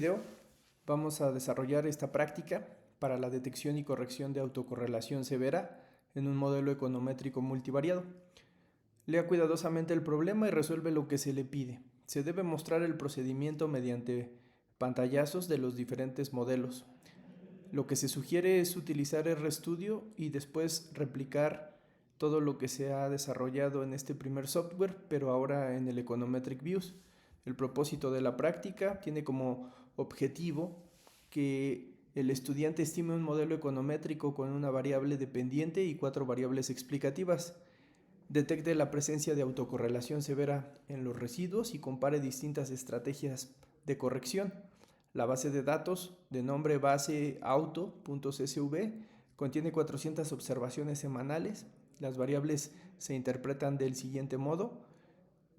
Video vamos a desarrollar esta práctica para la detección y corrección de autocorrelación severa en un modelo econométrico multivariado. Lea cuidadosamente el problema y resuelve lo que se le pide. Se debe mostrar el procedimiento mediante pantallazos de los diferentes modelos. Lo que se sugiere es utilizar RStudio y después replicar todo lo que se ha desarrollado en este primer software, pero ahora en el Econometric Views. El propósito de la práctica tiene como objetivo que el estudiante estime un modelo econométrico con una variable dependiente y 4 variables explicativas, detecte la presencia de autocorrelación severa en los residuos y compare distintas estrategias de corrección. La base de datos de nombre base auto.csv contiene 400 observaciones semanales. Las variables se interpretan del siguiente modo.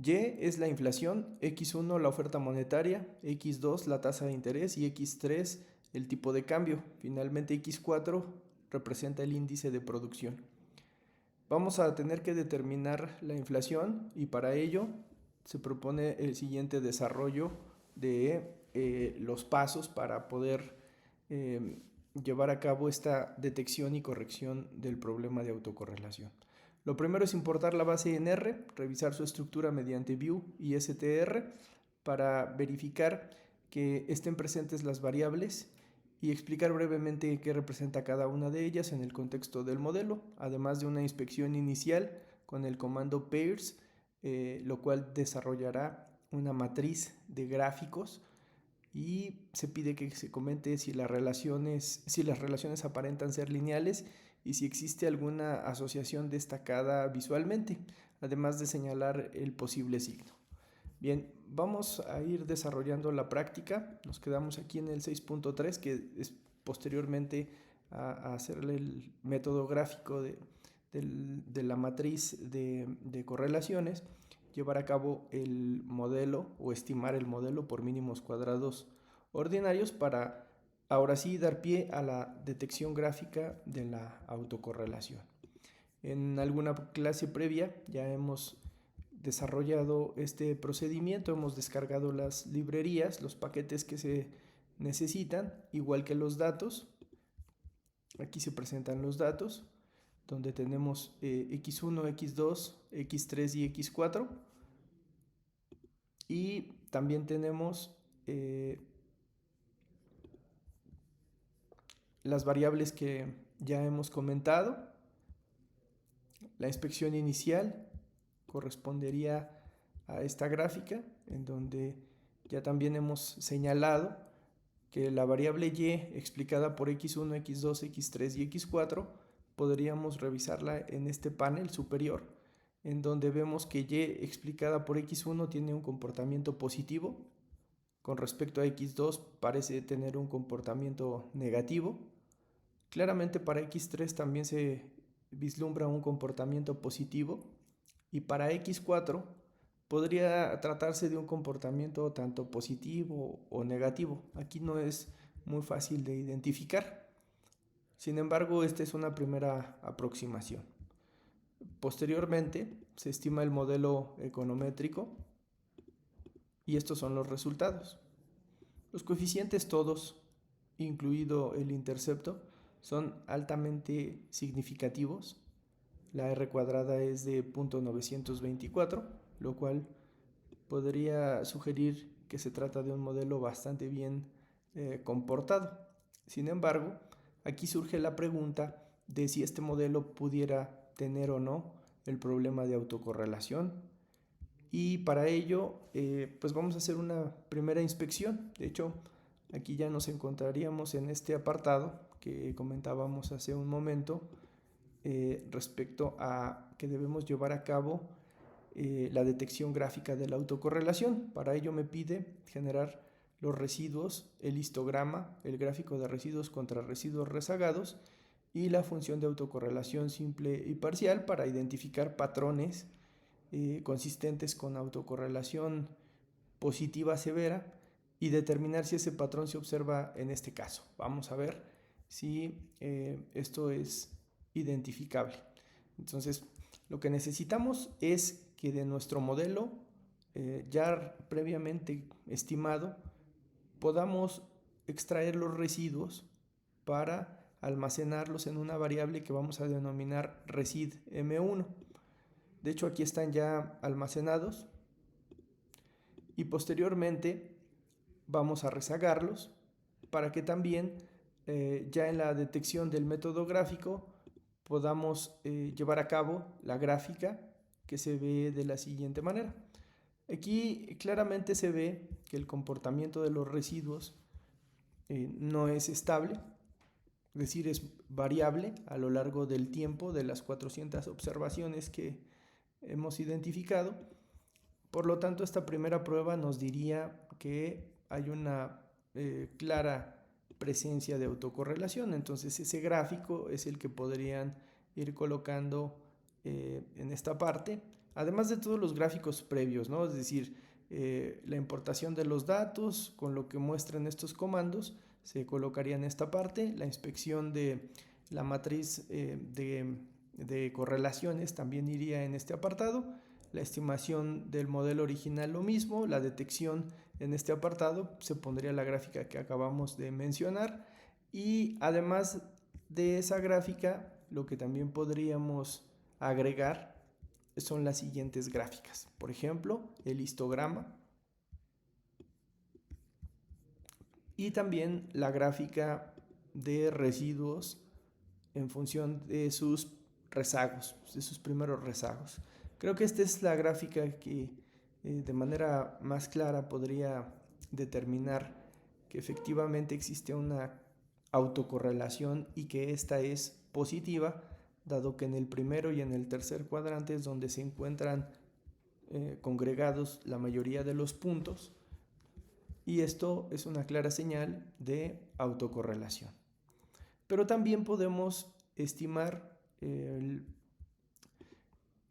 Y es la inflación, X1 la oferta monetaria, X2 la tasa de interés y X3 el tipo de cambio. Finalmente X4 representa el índice de producción. Vamos a tener que determinar la inflación y para ello se propone el siguiente desarrollo de los pasos para poder llevar a cabo esta detección y corrección del problema de autocorrelación. Lo primero es importar la base en R, revisar su estructura mediante view y str para verificar que estén presentes las variables y explicar brevemente qué representa cada una de ellas en el contexto del modelo, además de una inspección inicial con el comando pairs, lo cual desarrollará una matriz de gráficos y se pide que se comente si las relaciones aparentan ser lineales y si existe alguna asociación destacada visualmente, además de señalar el posible signo. Bien, vamos a ir desarrollando la práctica. Nos quedamos aquí en el 6.3, que es posteriormente a hacerle el método gráfico de la matriz de correlaciones, llevar a cabo el modelo o estimar el modelo por mínimos cuadrados ordinarios para ahora sí dar pie a la detección gráfica de la autocorrelación. En alguna clase previa ya hemos desarrollado este procedimiento, hemos descargado las librerías, los paquetes que se necesitan, igual que los datos. Aquí se presentan los datos, donde tenemos X1, X2, X3 y X4. Y también tenemos las variables que ya hemos comentado. La inspección inicial correspondería a esta gráfica, en donde ya también hemos señalado que la variable y explicada por x1, x2, x3 y x4 podríamos revisarla en este panel superior, en donde vemos que y explicada por x1 tiene un comportamiento positivo, con respecto a x2 parece tener un comportamiento negativo. Claramente para x3 también se vislumbra un comportamiento positivo y para x4 podría tratarse de un comportamiento tanto positivo o negativo. Aquí no es muy fácil de identificar. Sin embargo, esta es una primera aproximación. Posteriormente, se estima el modelo econométrico y estos son los resultados. Los coeficientes todos, incluido el intercepto, son altamente significativos. La R cuadrada es de 0.924, lo cual podría sugerir que se trata de un modelo bastante bien comportado. Sin embargo, aquí surge la pregunta de si este modelo pudiera tener o no el problema de autocorrelación. Y para ello, pues vamos a hacer una primera inspección. De hecho, aquí ya nos encontraríamos en este apartado que comentábamos hace un momento respecto a que debemos llevar a cabo la detección gráfica de la autocorrelación. Para ello me pide generar los residuos, el histograma, el gráfico de residuos contra residuos rezagados y la función de autocorrelación simple y parcial para identificar patrones consistentes con autocorrelación positiva severa y determinar si ese patrón se observa en este caso. Vamos a ver si esto es identificable. Entonces, lo que necesitamos es que de nuestro modelo ya previamente estimado podamos extraer los residuos para almacenarlos en una variable que vamos a denominar resid M1. De hecho, aquí están ya almacenados y posteriormente vamos a rezagarlos para que también ya en la detección del método gráfico podamos llevar a cabo la gráfica que se ve de la siguiente manera. Aquí claramente se ve que el comportamiento de los residuos no es estable, es decir, es variable a lo largo del tiempo de las 400 observaciones que hemos identificado. Por lo tanto, esta primera prueba nos diría que hay una clara presencia de autocorrelación. Entonces, ese gráfico es el que podrían ir colocando en esta parte, además de todos los gráficos previos, ¿no? Es decir, la importación de los datos con lo que muestran estos comandos se colocaría en esta parte, la inspección de la matriz de correlaciones también iría en este apartado, la estimación del modelo original lo mismo, la detección en este apartado se pondría la gráfica que acabamos de mencionar y además de esa gráfica lo que también podríamos agregar son las siguientes gráficas, por ejemplo el histograma y también la gráfica de residuos en función de sus rezagos, de sus primeros rezagos. Creo que esta es la gráfica que de manera más clara podría determinar que efectivamente existe una autocorrelación y que esta es positiva, dado que en el primero y en el tercer cuadrante es donde se encuentran congregados la mayoría de los puntos y esto es una clara señal de autocorrelación. Pero también podemos estimar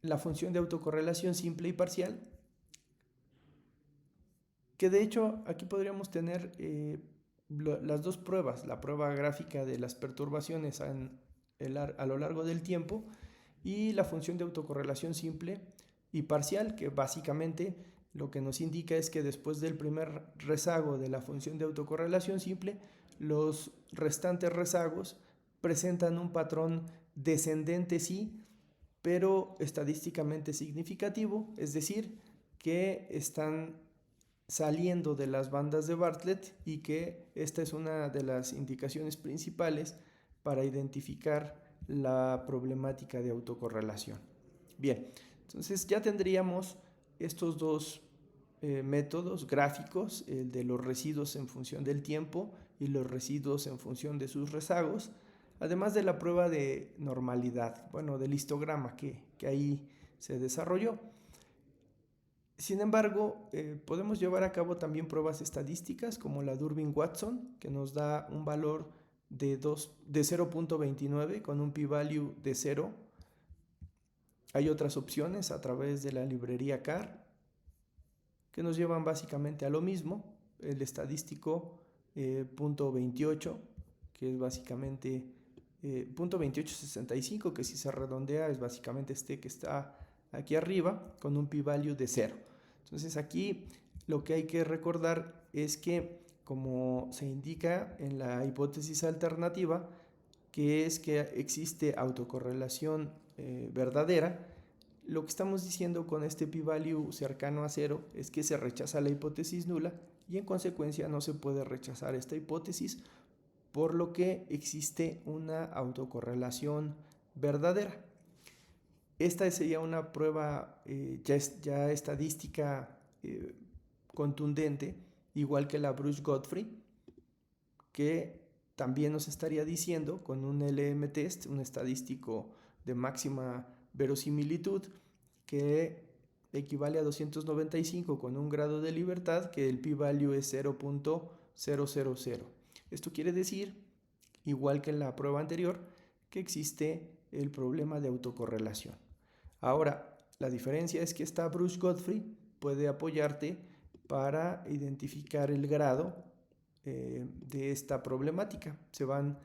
la función de autocorrelación simple y parcial, que de hecho aquí podríamos tener las dos pruebas, la prueba gráfica de las perturbaciones a lo largo del tiempo y la función de autocorrelación simple y parcial, que básicamente lo que nos indica es que después del primer rezago de la función de autocorrelación simple, los restantes rezagos presentan un patrón descendente sí, pero estadísticamente significativo, es decir, que están saliendo de las bandas de Bartlett y que esta es una de las indicaciones principales para identificar la problemática de autocorrelación. Bien, entonces ya tendríamos estos dos métodos gráficos, el de los residuos en función del tiempo y los residuos en función de sus rezagos, además de la prueba de normalidad, bueno, del histograma que ahí se desarrolló. Sin embargo, podemos llevar a cabo también pruebas estadísticas como la Durbin-Watson, que nos da un valor de 0.29 con un p-value de 0. Hay otras opciones a través de la librería CAR que nos llevan básicamente a lo mismo. El estadístico .28, que es básicamente .2865, que si se redondea es básicamente este que está aquí arriba con un p-value de 0. Entonces aquí lo que hay que recordar es que, como se indica en la hipótesis alternativa, que es que existe autocorrelación verdadera, lo que estamos diciendo con este p-value cercano a 0 es que se rechaza la hipótesis nula y en consecuencia no se puede rechazar esta hipótesis, por lo que existe una autocorrelación verdadera. Esta sería una prueba ya estadística contundente, igual que la Bruce-Godfrey, que también nos estaría diciendo con un LM-test, un estadístico de máxima verosimilitud, que equivale a 295 con un grado de libertad, que el p-value es 0.000. Esto quiere decir, igual que en la prueba anterior, que existe el problema de autocorrelación. Ahora, la diferencia es que esta Bruce-Godfrey puede apoyarte para identificar el grado de esta problemática. Se van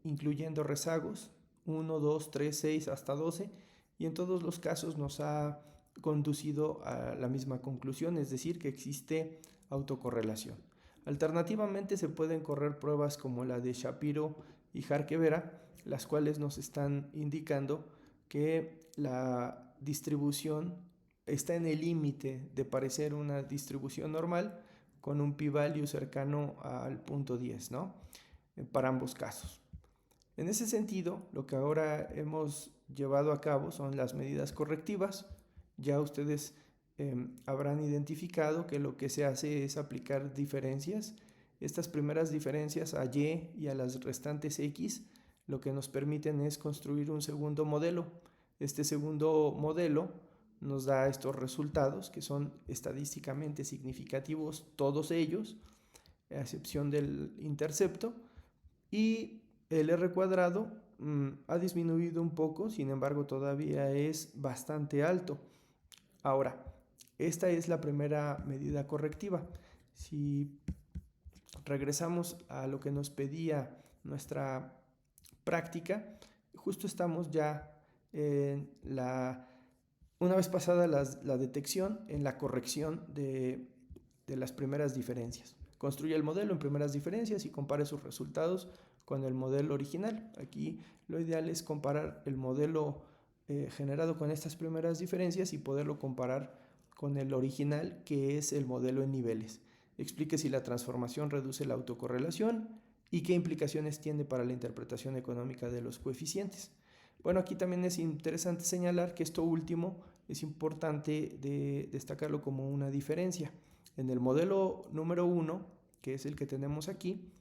incluyendo rezagos 1, 2, 3, 6 hasta 12 y en todos los casos nos ha conducido a la misma conclusión, es decir, que existe autocorrelación. Alternativamente se pueden correr pruebas como la de Shapiro y Jarque-Vera, las cuales nos están indicando que la distribución está en el límite de parecer una distribución normal con un p-value cercano al punto 10, ¿no? Para ambos casos. En ese sentido, lo que ahora hemos llevado a cabo son las medidas correctivas. Ya ustedes habrán identificado que lo que se hace es aplicar diferencias. Estas primeras diferencias a y y a las restantes x lo que nos permiten es construir un segundo modelo. Este segundo modelo nos da estos resultados que son estadísticamente significativos todos ellos, a excepción del intercepto, y el R cuadrado ha disminuido un poco, sin embargo todavía es bastante alto. Ahora, esta es la primera medida correctiva. Si regresamos a lo que nos pedía nuestra práctica, justo estamos ya en una vez pasada la detección, en la corrección de las primeras diferencias. Construye el modelo en primeras diferencias y compare sus resultados con el modelo original. Aquí lo ideal es comparar el modelo generado con estas primeras diferencias y poderlo comparar con el original, que es el modelo en niveles. Explique si la transformación reduce la autocorrelación y qué implicaciones tiene para la interpretación económica de los coeficientes. Bueno, aquí también es interesante señalar que esto último es importante de destacarlo como una diferencia. En el modelo número 1, que es el que tenemos aquí,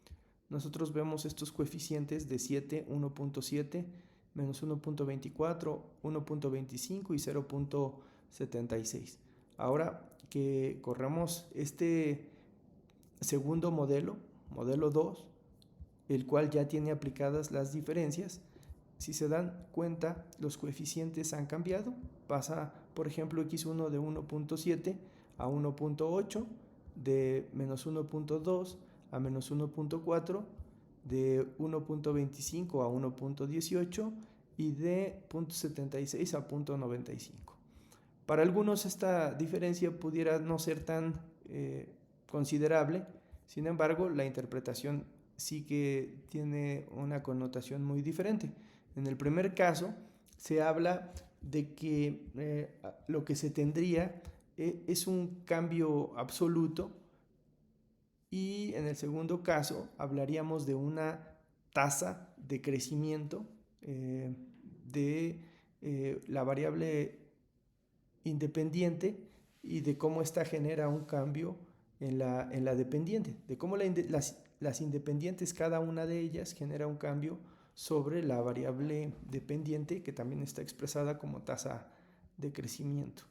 nosotros vemos estos coeficientes de 7, 1.7, menos 1.24, 1.25 y 0.76. Ahora que corremos este segundo modelo, modelo 2, el cual ya tiene aplicadas las diferencias, si se dan cuenta, los coeficientes han cambiado. Pasa, por ejemplo, x1 de 1.7 a 1.8, de menos 1.2 a menos 1.4, de 1.25 a 1.18 y de 0.76 a 0.95. Para algunos esta diferencia pudiera no ser tan considerable, sin embargo la interpretación sí que tiene una connotación muy diferente. En el primer caso se habla de que lo que se tendría es un cambio absoluto, y en el segundo caso hablaríamos de una tasa de crecimiento de la variable independiente y de cómo esta genera un cambio en la dependiente, de cómo las independientes, cada una de ellas genera un cambio sobre la variable dependiente, que también está expresada como tasa de crecimiento.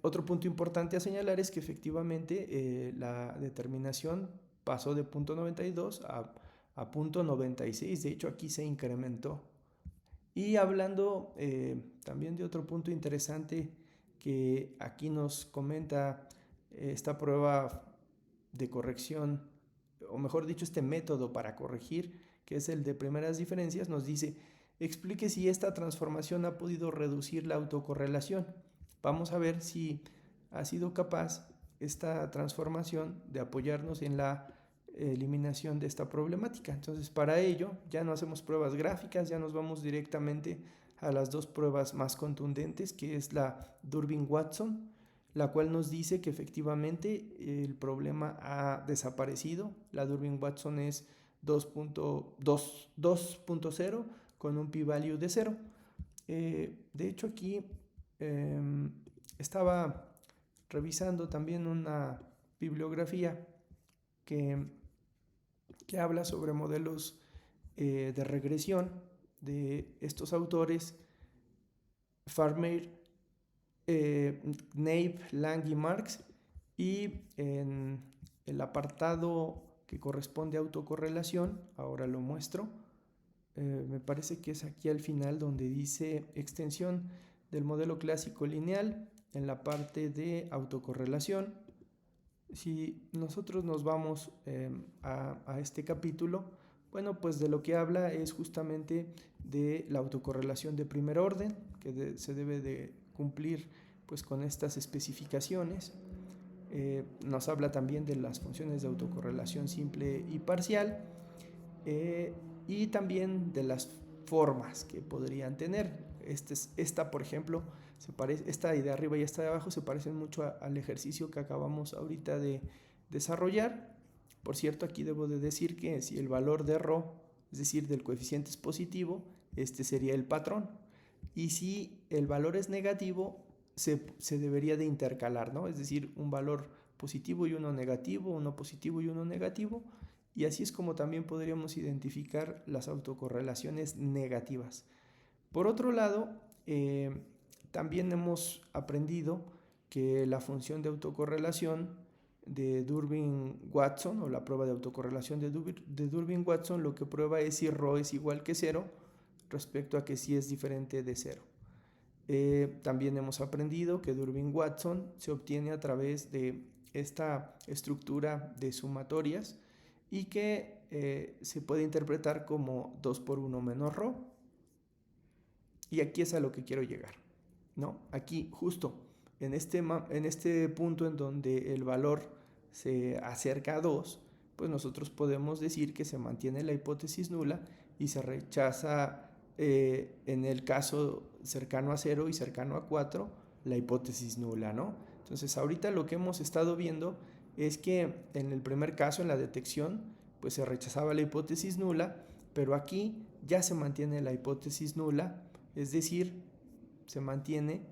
Otro punto importante a señalar es que efectivamente la determinación pasó de 0.92 a 0.96, de hecho aquí se incrementó. Y hablando también de otro punto interesante que aquí nos comenta esta prueba de corrección, o mejor dicho, este método para corregir, que es el de primeras diferencias, nos dice: explique si esta transformación ha podido reducir la autocorrelación. Vamos a ver si ha sido capaz esta transformación de apoyarnos en la eliminación de esta problemática. Entonces, para ello ya no hacemos pruebas gráficas, ya nos vamos directamente a las dos pruebas más contundentes, que es la Durbin-Watson, la cual nos dice que efectivamente el problema ha desaparecido. La Durbin-Watson es 2.0 con un p-value de 0. De hecho, aquí estaba revisando también una bibliografía que habla sobre modelos de regresión de estos autores, Farmer, Nave, Lang y Marx, y en el apartado que corresponde a autocorrelación, ahora lo muestro, me parece que es aquí al final donde dice extensión del modelo clásico lineal en la parte de autocorrelación. Si nosotros nos vamos a este capítulo, bueno, pues de lo que habla es justamente de la autocorrelación de primer orden, que se debe de cumplir pues con estas especificaciones. Nos habla también de las funciones de autocorrelación simple y parcial, y también de las formas que podrían tener. Esta, por ejemplo, esta de arriba y esta de abajo se parecen mucho al ejercicio que acabamos ahorita de desarrollar. Por cierto, aquí debo de decir que si el valor de ρ, es decir, del coeficiente es positivo, este sería el patrón. Y si el valor es negativo, se debería de intercalar, ¿no? Es decir, un valor positivo y uno negativo, uno positivo y uno negativo. Y así es como también podríamos identificar las autocorrelaciones negativas. Por otro lado, también hemos aprendido que la función de autocorrelación de Durbin-Watson, o la prueba de autocorrelación de Durbin-Watson, lo que prueba es si ρ es igual que 0 respecto a que si es diferente de 0. También hemos aprendido que Durbin-Watson se obtiene a través de esta estructura de sumatorias y que se puede interpretar como 2 por 1 menos ρ. Y aquí es a lo que quiero llegar, ¿no? Aquí, justo en este punto en donde el valor se acerca a 2, pues nosotros podemos decir que se mantiene la hipótesis nula y se rechaza, en el caso cercano a 0 y cercano a 4, la hipótesis nula, ¿no? Entonces, ahorita lo que hemos estado viendo es que en el primer caso, en la detección, pues se rechazaba la hipótesis nula, pero aquí ya se mantiene la hipótesis nula, es decir, se mantiene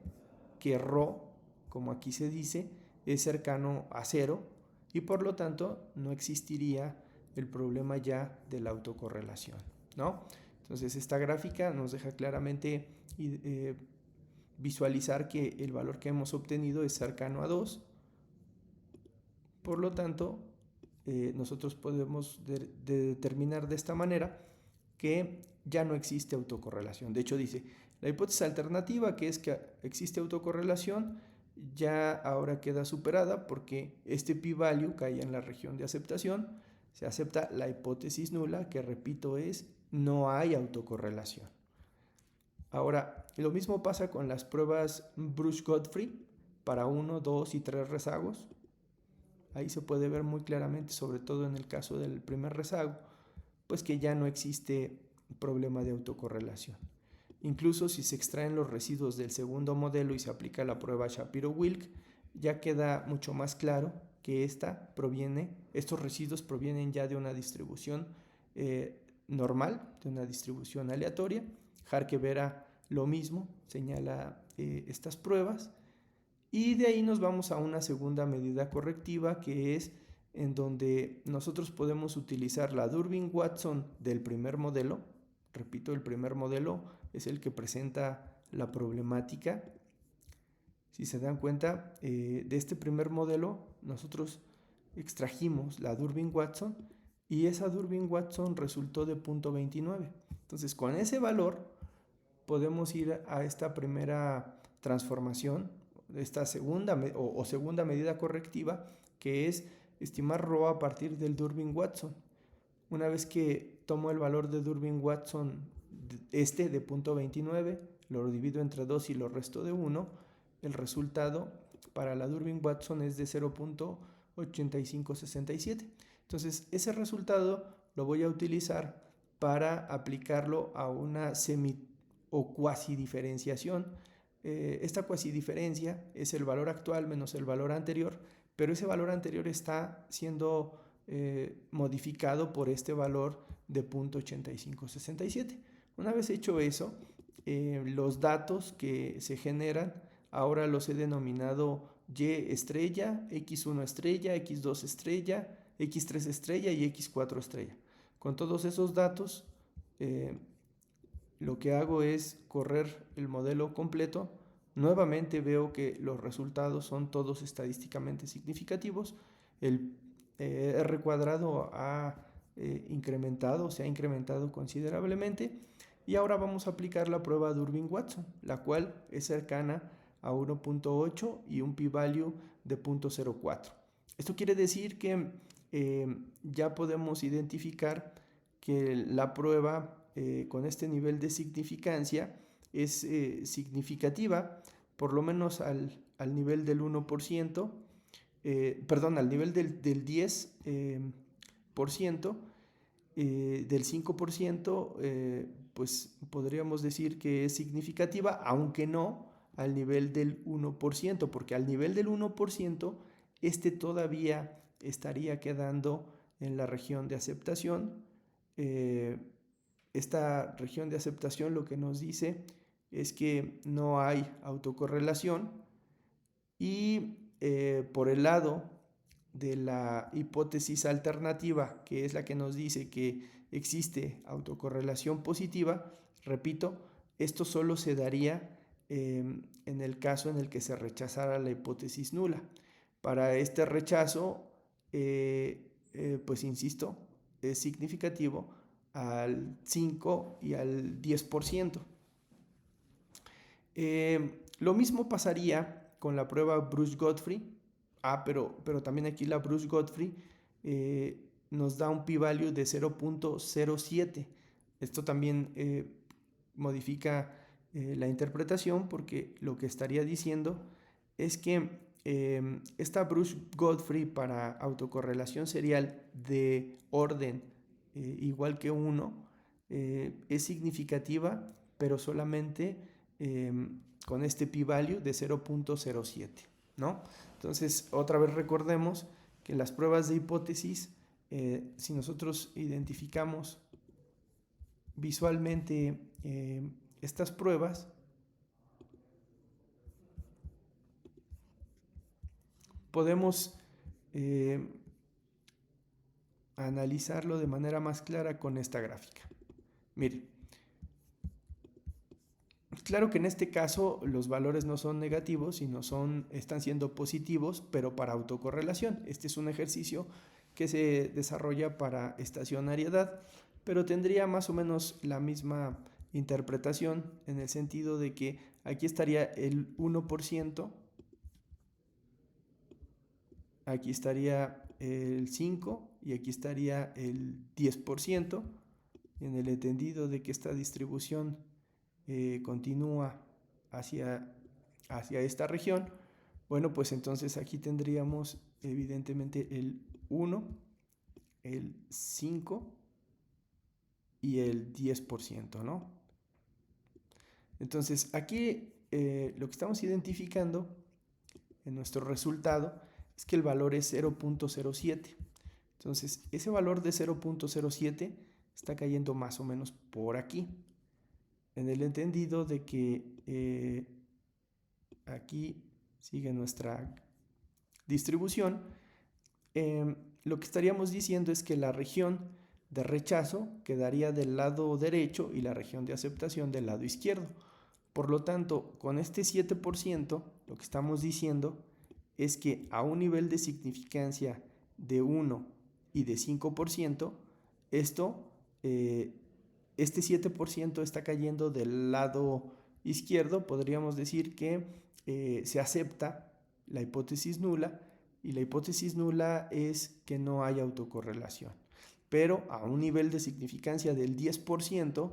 que ρ, como aquí se dice, es cercano a 0 y por lo tanto no existiría el problema ya de la autocorrelación, ¿no? Entonces esta gráfica nos deja claramente visualizar que el valor que hemos obtenido es cercano a 2. Por lo tanto, nosotros podemos determinar de esta manera que ya no existe autocorrelación. De hecho dice, la hipótesis alternativa, que es que existe autocorrelación, ya ahora queda superada porque este p-value cae en la región de aceptación. Se acepta la hipótesis nula, que repito es no hay autocorrelación. Ahora, lo mismo pasa con las pruebas Bruce-Godfrey para 1, 2 y 3 rezagos. Ahí se puede ver muy claramente, sobre todo en el caso del primer rezago, pues que ya no existe problema de autocorrelación. Incluso si se extraen los residuos del segundo modelo y se aplica la prueba Shapiro-Wilk, ya queda mucho más claro que estos residuos provienen ya de una distribución normal, de una distribución aleatoria. Harke Vera lo mismo, señala estas pruebas. Y de ahí nos vamos a una segunda medida correctiva, que es en donde nosotros podemos utilizar la Durbin-Watson del primer modelo. Repito, el primer modelo es el que presenta la problemática. Si se dan cuenta, de este primer modelo nosotros extrajimos la Durbin-Watson y esa Durbin-Watson resultó de 0.29. Entonces, con ese valor podemos ir a esta primera transformación, esta segunda medida correctiva, que es estimar ρ a partir del Durbin-Watson. Una vez que tomo el valor de Durbin-Watson de 0.29, lo divido entre 2 y lo resto de 1, el resultado para la Durbin-Watson es de 0.8567. Entonces, ese resultado lo voy a utilizar para aplicarlo a una semi o cuasi-diferenciación. Esta cuasi-diferencia es el valor actual menos el valor anterior, pero ese valor anterior está siendo modificado por este valor de 0.8567. Una vez hecho eso, los datos que se generan ahora los he denominado Y estrella, X1 estrella, X2 estrella, X3 estrella y X4 estrella. Con todos esos datos, lo que hago es correr el modelo completo. Nuevamente veo que los resultados son todos estadísticamente significativos. El R cuadrado se ha incrementado considerablemente. Y ahora vamos a aplicar la prueba Durbin-Watson, la cual es cercana a 1.8 y un p-value de 0.04. Esto quiere decir que ya podemos identificar que la prueba con este nivel de significancia es significativa, por lo menos al nivel del 1%, al nivel del 10%, del 5%, pues podríamos decir que es significativa, aunque no al nivel del 1%, porque al nivel del 1%, todavía estaría quedando en la región de aceptación. Esta región de aceptación lo que nos dice es que no hay autocorrelación y por el lado de la hipótesis alternativa, que es la que nos dice que existe autocorrelación positiva, repito, esto solo se daría en el caso en el que se rechazara la hipótesis nula. Para este rechazo, pues insisto, es significativo al 5 y al 10%. Lo mismo pasaría con la prueba Bruce-Godfrey. Pero también aquí la Bruce-Godfrey nos da un p-value de 0.07. Esto también modifica la interpretación, porque lo que estaría diciendo es que esta Bruce-Godfrey para autocorrelación serial de orden igual que 1 es significativa, pero solamente con este p-value de 0.07, ¿no? Entonces, otra vez recordemos que las pruebas de hipótesis, si nosotros identificamos visualmente estas pruebas, podemos analizarlo de manera más clara con esta gráfica. Mire, claro que en este caso los valores no son negativos, sino están siendo positivos, pero para autocorrelación. Este es un ejercicio que se desarrolla para estacionariedad, pero tendría más o menos la misma interpretación, en el sentido de que aquí estaría el 1%, aquí estaría el 5% y aquí estaría el 10%, en el entendido de que esta distribución continúa hacia esta región. Bueno, pues entonces aquí tendríamos evidentemente el 1, el 5 y el 10%, ¿no? Entonces aquí lo que estamos identificando en nuestro resultado es que el valor es 0.07. Entonces ese valor de 0.07 está cayendo más o menos por aquí, en el entendido de que aquí sigue nuestra distribución. Lo que estaríamos diciendo es que la región de rechazo quedaría del lado derecho y la región de aceptación del lado izquierdo. Por lo tanto, con este 7%, lo que estamos diciendo es que a un nivel de significancia de 1 y de 5%, este 7% está cayendo del lado izquierdo. Podríamos decir que se acepta la hipótesis nula, y la hipótesis nula es que no hay autocorrelación. Pero a un nivel de significancia del 10%,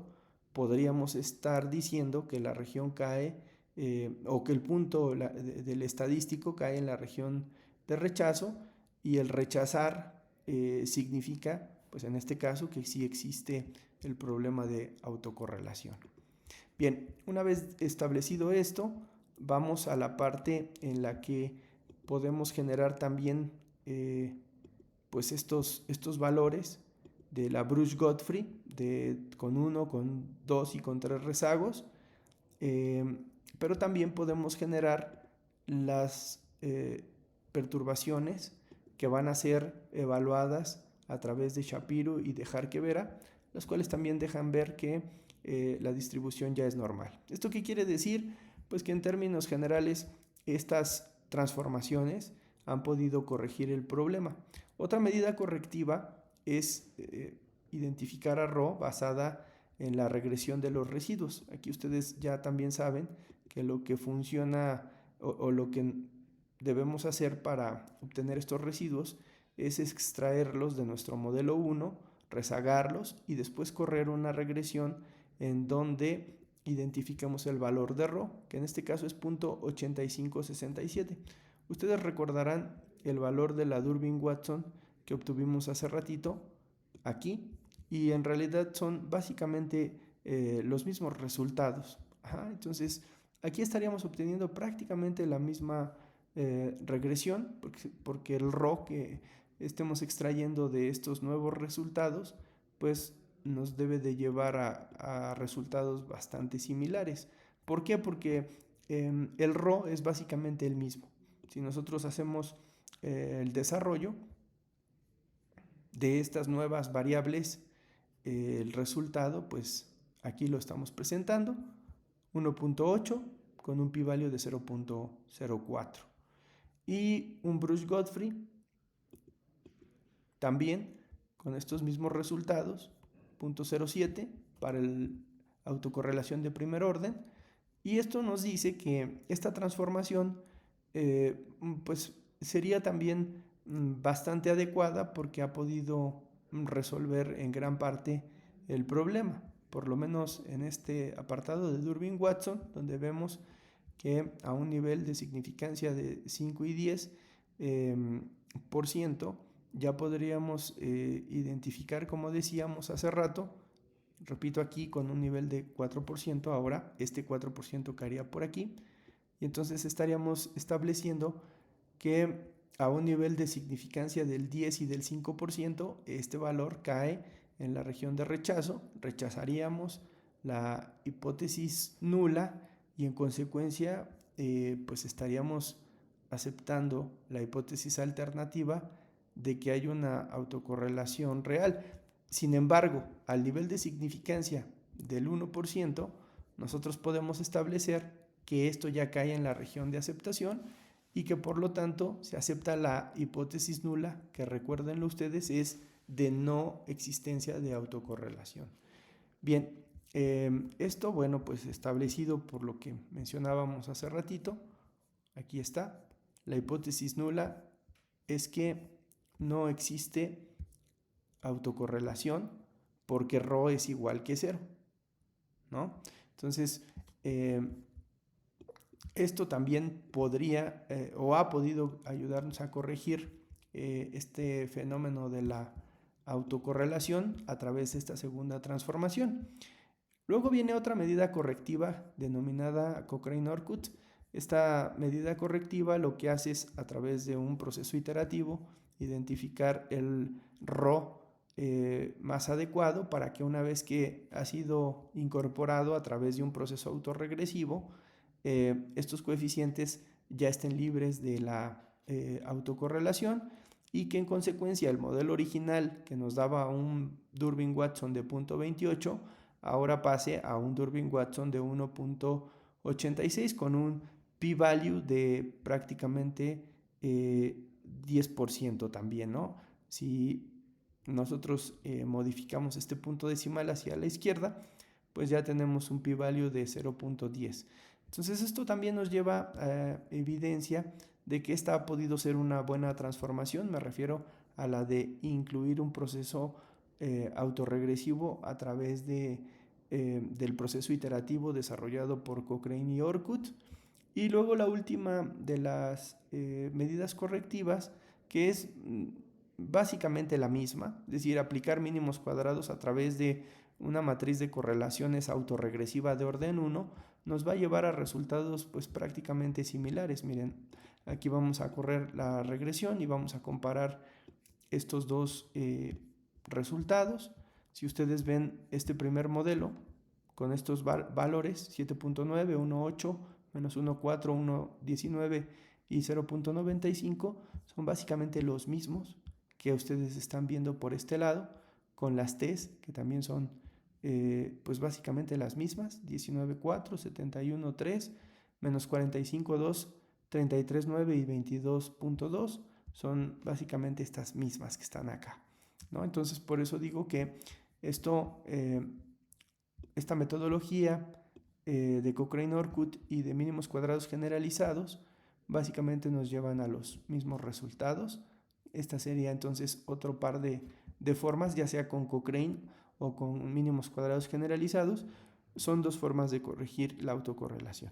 podríamos estar diciendo que la región cae, o que el punto del estadístico cae en la región de rechazo, y el rechazar significa, pues en este caso, que sí existe el problema de autocorrelación. Bien, una vez establecido esto, vamos a la parte en la que podemos generar también pues estos valores de la Bruce-Godfrey con 1, con 2 y con 3 rezagos, pero también podemos generar las perturbaciones que van a ser evaluadas a través de Shapiro y de Jarque-Vera, las cuales también dejan ver que la distribución ya es normal. ¿Esto qué quiere decir? Pues que en términos generales estas transformaciones han podido corregir el problema. Otra medida correctiva es identificar a Rho basada en la regresión de los residuos. Aquí ustedes ya también saben que lo que funciona o lo que debemos hacer para obtener estos residuos es extraerlos de nuestro modelo 1, rezagarlos y después correr una regresión en donde identificamos el valor de Rho, que en este caso es .8567. Ustedes recordarán el valor de la Durbin-Watson que obtuvimos hace ratito aquí, y en realidad son básicamente los mismos resultados. Entonces aquí estaríamos obteniendo prácticamente la misma regresión, porque el RO que estemos extrayendo de estos nuevos resultados pues nos debe de llevar a resultados bastante similares. ¿Por qué? Porque el RO es básicamente el mismo. Si nosotros hacemos el desarrollo de estas nuevas variables, el resultado, pues aquí lo estamos presentando, 1.8 con un pi-value de 0.04. Y un Bruce-Godfrey también con estos mismos resultados, 0.07 para la autocorrelación de primer orden. Y esto nos dice que esta transformación pues sería también bastante adecuada porque ha podido resolver en gran parte el problema, por lo menos en este apartado de Durbin-Watson, donde vemos que a un nivel de significancia de 5 y 10%, ya podríamos identificar, como decíamos hace rato, repito aquí con un nivel de 4%, ahora este 4% caería por aquí, y entonces estaríamos estableciendo que a un nivel de significancia del 10 y del 5%, este valor cae en la región de rechazo, rechazaríamos la hipótesis nula y en consecuencia pues estaríamos aceptando la hipótesis alternativa de que hay una autocorrelación real. Sin embargo, al nivel de significancia del 1%, nosotros podemos establecer que esto ya cae en la región de aceptación y que por lo tanto se acepta la hipótesis nula, que recuérdenlo ustedes, es de no existencia de autocorrelación. Bien, esto, bueno, pues establecido por lo que mencionábamos hace ratito, aquí está, la hipótesis nula es que no existe autocorrelación porque ρ es igual que 0, ¿no? Entonces, esto también podría o ha podido ayudarnos a corregir este fenómeno de la autocorrelación a través de esta segunda transformación. Luego viene otra medida correctiva denominada Cochrane-Orcutt. Esta medida correctiva lo que hace es, a través de un proceso iterativo, identificar el ρ más adecuado para que una vez que ha sido incorporado a través de un proceso autorregresivo, estos coeficientes ya estén libres de la autocorrelación y que en consecuencia el modelo original que nos daba un Durbin-Watson de 0.28 ahora pase a un Durbin-Watson de 1.86 con un p-value de prácticamente 10% también, ¿no? Si nosotros modificamos este punto decimal hacia la izquierda, pues ya tenemos un p-value de 0.10. Entonces esto también nos lleva a evidencia de que esta ha podido ser una buena transformación, me refiero a la de incluir un proceso autorregresivo a través del proceso iterativo desarrollado por Cochrane y Orcutt. Y luego la última de las medidas correctivas, que es básicamente la misma, es decir, aplicar mínimos cuadrados a través de una matriz de correlaciones autorregresiva de orden 1, nos va a llevar a resultados pues prácticamente similares. Miren, aquí vamos a correr la regresión y vamos a comparar estos dos resultados. Si ustedes ven este primer modelo con estos valores 7.9, 1.8, menos 1.4, 1.19 y 0.95 son básicamente los mismos que ustedes están viendo por este lado, con las T's que también son pues básicamente las mismas, 19.4, 71.3, menos 45.2, 33.9 y 22.2 son básicamente estas mismas que están acá, ¿no? Entonces por eso digo que esta metodología de Cochrane-Orcutt y de mínimos cuadrados generalizados básicamente nos llevan a los mismos resultados. Esta sería entonces otro par de formas, ya sea con Cochrane o con mínimos cuadrados generalizados. Son dos formas de corregir la autocorrelación.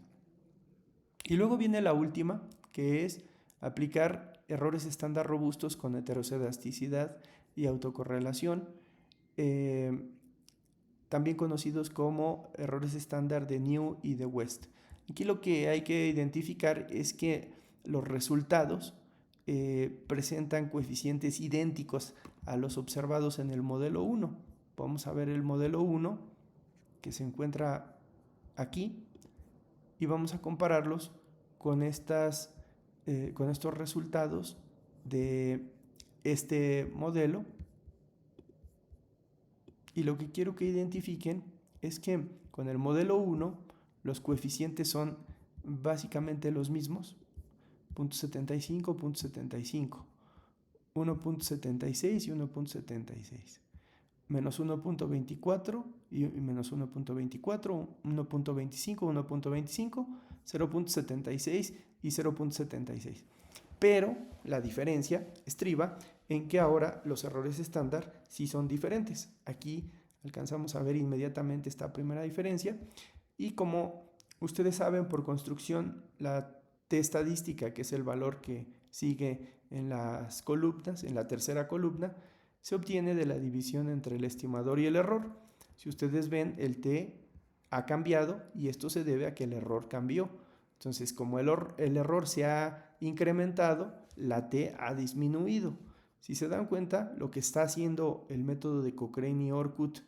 Y luego viene la última, que es aplicar errores estándar robustos con heterocedasticidad y autocorrelación, también conocidos como errores estándar de New y de West. Aquí lo que hay que identificar es que los resultados presentan coeficientes idénticos a los observados en el modelo 1. Vamos a ver el modelo 1 que se encuentra aquí y vamos a compararlos con estos resultados de este modelo. Y lo que quiero que identifiquen es que con el modelo 1 los coeficientes son básicamente los mismos, 0.75, 0.75, 1.76 y 1.76, menos 1.24 y menos 1.24, 1.25, 1.25, 0.76 y 0.76. Pero la diferencia estriba en que ahora los errores estándar sí son diferentes. Aquí alcanzamos a ver inmediatamente esta primera diferencia y como ustedes saben por construcción la T estadística, que es el valor que sigue en las columnas, en la tercera columna, se obtiene de la división entre el estimador y el error. Si ustedes ven, el T ha cambiado y esto se debe a que el error cambió. Entonces, como el error se ha incrementado, la T ha disminuido. Si se dan cuenta, lo que está haciendo el método de Cochrane y Orkut,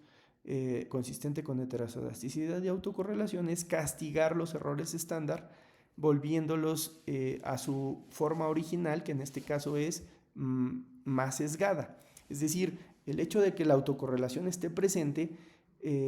consistente con heterocedasticidad y autocorrelación, es castigar los errores estándar, volviéndolos a su forma original, que en este caso es más sesgada. Es decir, el hecho de que la autocorrelación esté presente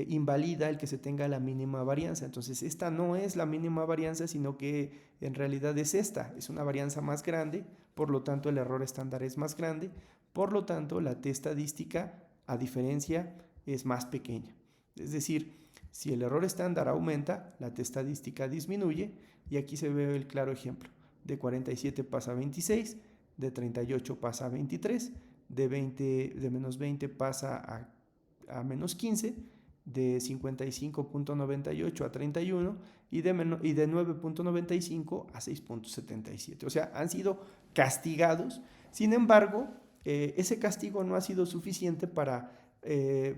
invalida el que se tenga la mínima varianza. Entonces esta no es la mínima varianza, sino que en realidad es esta, es una varianza más grande, por lo tanto el error estándar es más grande, por lo tanto la T estadística, a diferencia, es más pequeña. Es decir, si el error estándar aumenta, la T estadística disminuye, y aquí se ve el claro ejemplo. De 47 pasa a 26, de 38 pasa a 23, de menos 20 pasa a menos 15, de 55.98 a 31 y de 9.95 a 6.77. O sea, han sido castigados. Sin embargo, ese castigo no ha sido suficiente para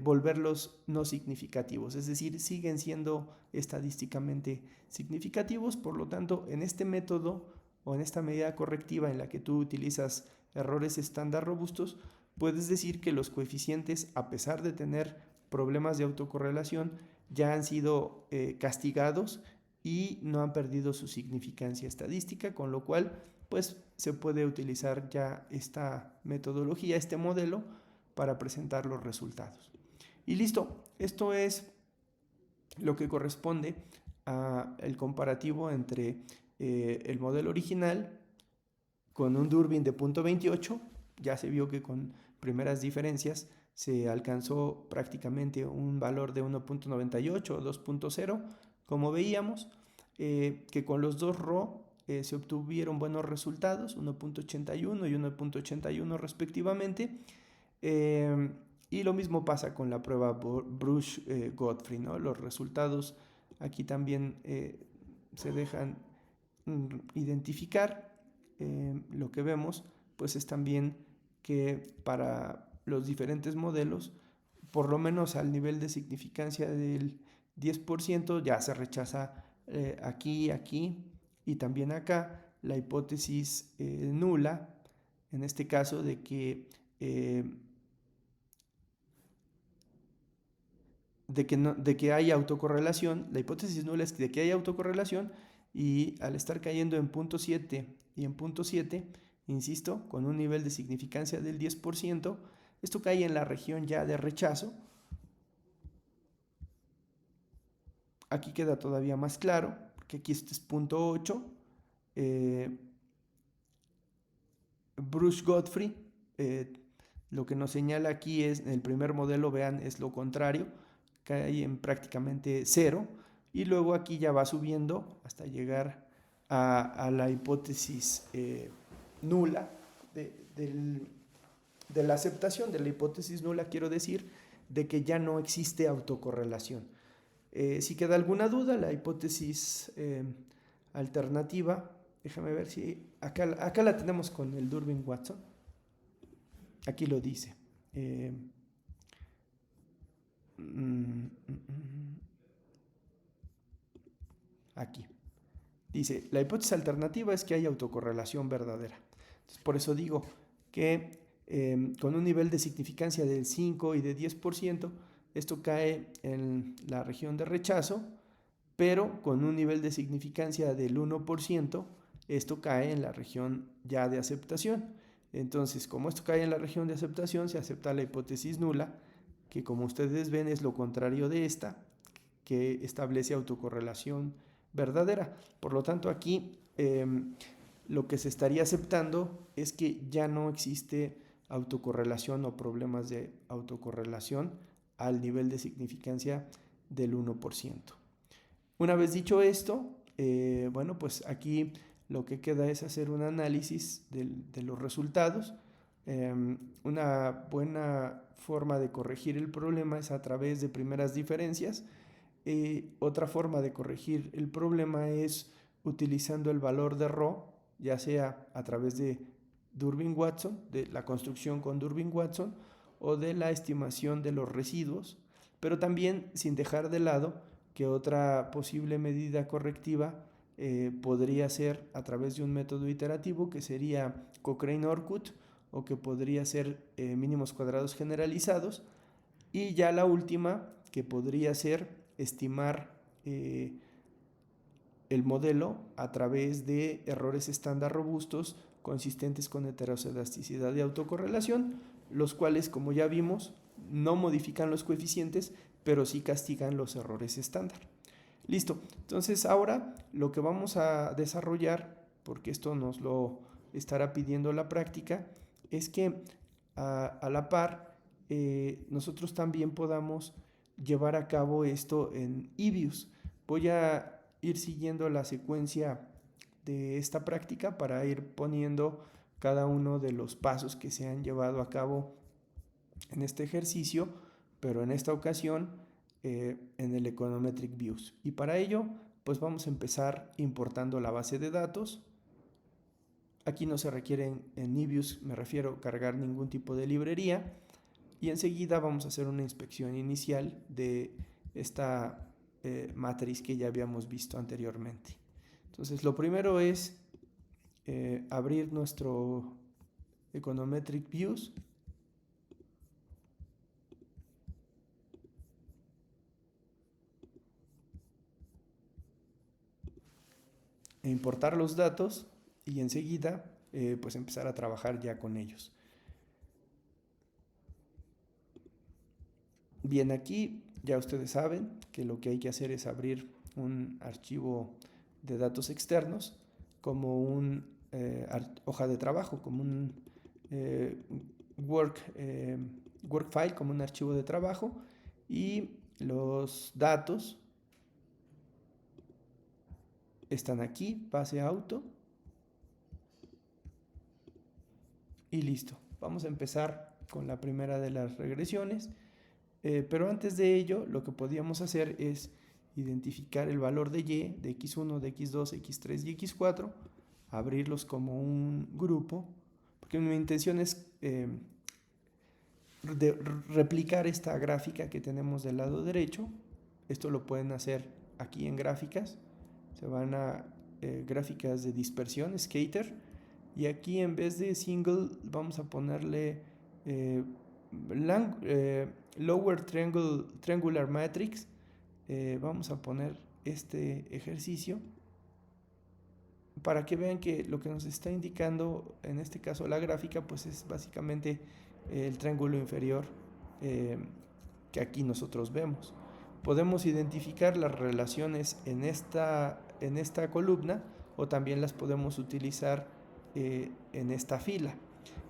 volverlos no significativos. Es decir, siguen siendo estadísticamente significativos. Por lo tanto, en este método o en esta medida correctiva en la que tú utilizas errores estándar robustos, puedes decir que los coeficientes, a pesar de tener problemas de autocorrelación, ya han sido castigados y no han perdido su significancia estadística, con lo cual pues se puede utilizar ya esta metodología, este modelo, para presentar los resultados. Y listo, esto es lo que corresponde al comparativo entre el modelo original con un Durbin de 0.28. Ya se vio que con primeras diferencias se alcanzó prácticamente un valor de 1.98 o 2.0, como veíamos, que con los dos RO se obtuvieron buenos resultados, 1.81 y 1.81 respectivamente, y lo mismo pasa con la prueba Bruch-Godfrey, ¿no? Los resultados aquí también se dejan identificar. Lo que vemos pues es también que para los diferentes modelos, por lo menos al nivel de significancia del 10%, ya se rechaza aquí y también acá la hipótesis nula, en este caso de que hay autocorrelación. La hipótesis nula es de que hay autocorrelación, y al estar cayendo en 0.7 y en 0.7, insisto, con un nivel de significancia del 10%, esto cae en la región ya de rechazo. Aquí queda todavía más claro, porque aquí este es 0.8. Bruch-Godfrey, lo que nos señala aquí es, en el primer modelo, vean, es lo contrario, cae en prácticamente 0, y luego aquí ya va subiendo hasta llegar a la hipótesis nula de la aceptación de la hipótesis nula. Quiero decir de que ya no existe autocorrelación. Si queda alguna duda, la hipótesis alternativa déjame ver si acá la tenemos con el Durbin-Watson. Aquí lo dice. Aquí. Dice, la hipótesis alternativa es que hay autocorrelación verdadera. Entonces, por eso digo que con un nivel de significancia del 5 y de 10%, esto cae en la región de rechazo, pero con un nivel de significancia del 1%, esto cae en la región ya de aceptación. Entonces, como esto cae en la región de aceptación, se acepta la hipótesis nula, que como ustedes ven es lo contrario de esta, que establece autocorrelación verdadera. Por lo tanto, aquí lo que se estaría aceptando es que ya no existe autocorrelación o problemas de autocorrelación al nivel de significancia del 1%. Una vez dicho esto, bueno, pues aquí lo que queda es hacer un análisis de los resultados. Una buena forma de corregir el problema es a través de primeras diferencias. Otra forma de corregir el problema es utilizando el valor de ρ, ya sea a través de Durbin-Watson, de la construcción con Durbin-Watson, o de la estimación de los residuos, pero también sin dejar de lado que otra posible medida correctiva podría ser a través de un método iterativo que sería Cochrane-Orkut, o que podría ser mínimos cuadrados generalizados, y ya la última que podría ser estimar el modelo a través de errores estándar robustos consistentes con heterocedasticidad y autocorrelación, los cuales, como ya vimos, no modifican los coeficientes, pero sí castigan los errores estándar. Listo, entonces ahora lo que vamos a desarrollar, porque esto nos lo estará pidiendo la práctica, es que a la par nosotros también podamos llevar a cabo esto en EBIUS. Voy a ir siguiendo la secuencia de esta práctica para ir poniendo cada uno de los pasos que se han llevado a cabo en este ejercicio, pero en esta ocasión en el Econometric Views. Y para ello, pues vamos a empezar importando la base de datos. Aquí no se requiere en EBIUS, me refiero, cargar ningún tipo de librería. Y enseguida vamos a hacer una inspección inicial de esta matriz que ya habíamos visto anteriormente. Entonces, lo primero es abrir nuestro Econometric Views. E importar los datos y enseguida pues empezar a trabajar ya con ellos. Bien, aquí ya ustedes saben que lo que hay que hacer es abrir un archivo de datos externos como un hoja de trabajo, como un work file, como un archivo de trabajo, y los datos están aquí, base auto, y listo. Vamos a empezar con la primera de las regresiones, pero antes de ello lo que podíamos hacer es identificar el valor de y, de x1, de x2, x3 y x4, abrirlos como un grupo, porque mi intención es replicar esta gráfica que tenemos del lado derecho. Esto lo pueden hacer aquí en gráficas, se van a gráficas de dispersión, scatter, y aquí en vez de single vamos a ponerle lower triangular matrix. Vamos a poner este ejercicio para que vean que lo que nos está indicando en este caso la gráfica pues es básicamente el triángulo inferior que aquí nosotros vemos. Podemos identificar las relaciones en esta columna, o también las podemos utilizar en esta fila.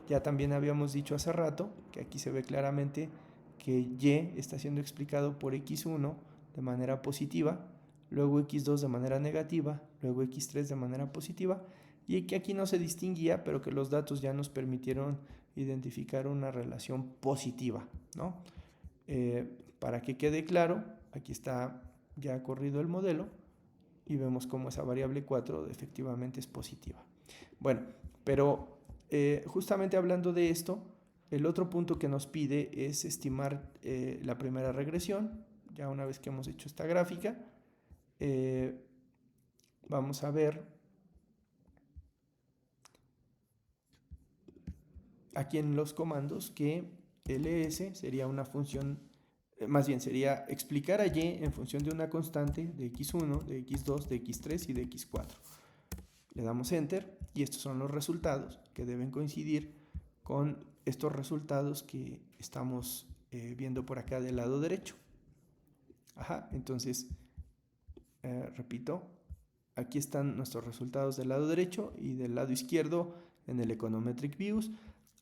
Ya también habíamos dicho hace rato que aquí se ve claramente que y está siendo explicado por x1 de manera positiva, luego x2 de manera negativa, luego x3 de manera positiva, y que aquí no se distinguía, pero que los datos ya nos permitieron identificar una relación positiva, ¿no? Para que quede claro, aquí está ya corrido el modelo, y vemos cómo esa variable 4 efectivamente es positiva. Bueno, pero justamente hablando de esto, el otro punto que nos pide es estimar la primera regresión. Ya una vez que hemos hecho esta gráfica, vamos a ver aquí en los comandos que ls sería una función, más bien sería explicar a y en función de una constante de x1, de x2, de x3 y de x4. Le damos enter y estos son los resultados que deben coincidir con estos resultados que estamos viendo por acá del lado derecho. Ajá, entonces, repito, aquí están nuestros resultados del lado derecho y del lado izquierdo en el Econometric Views.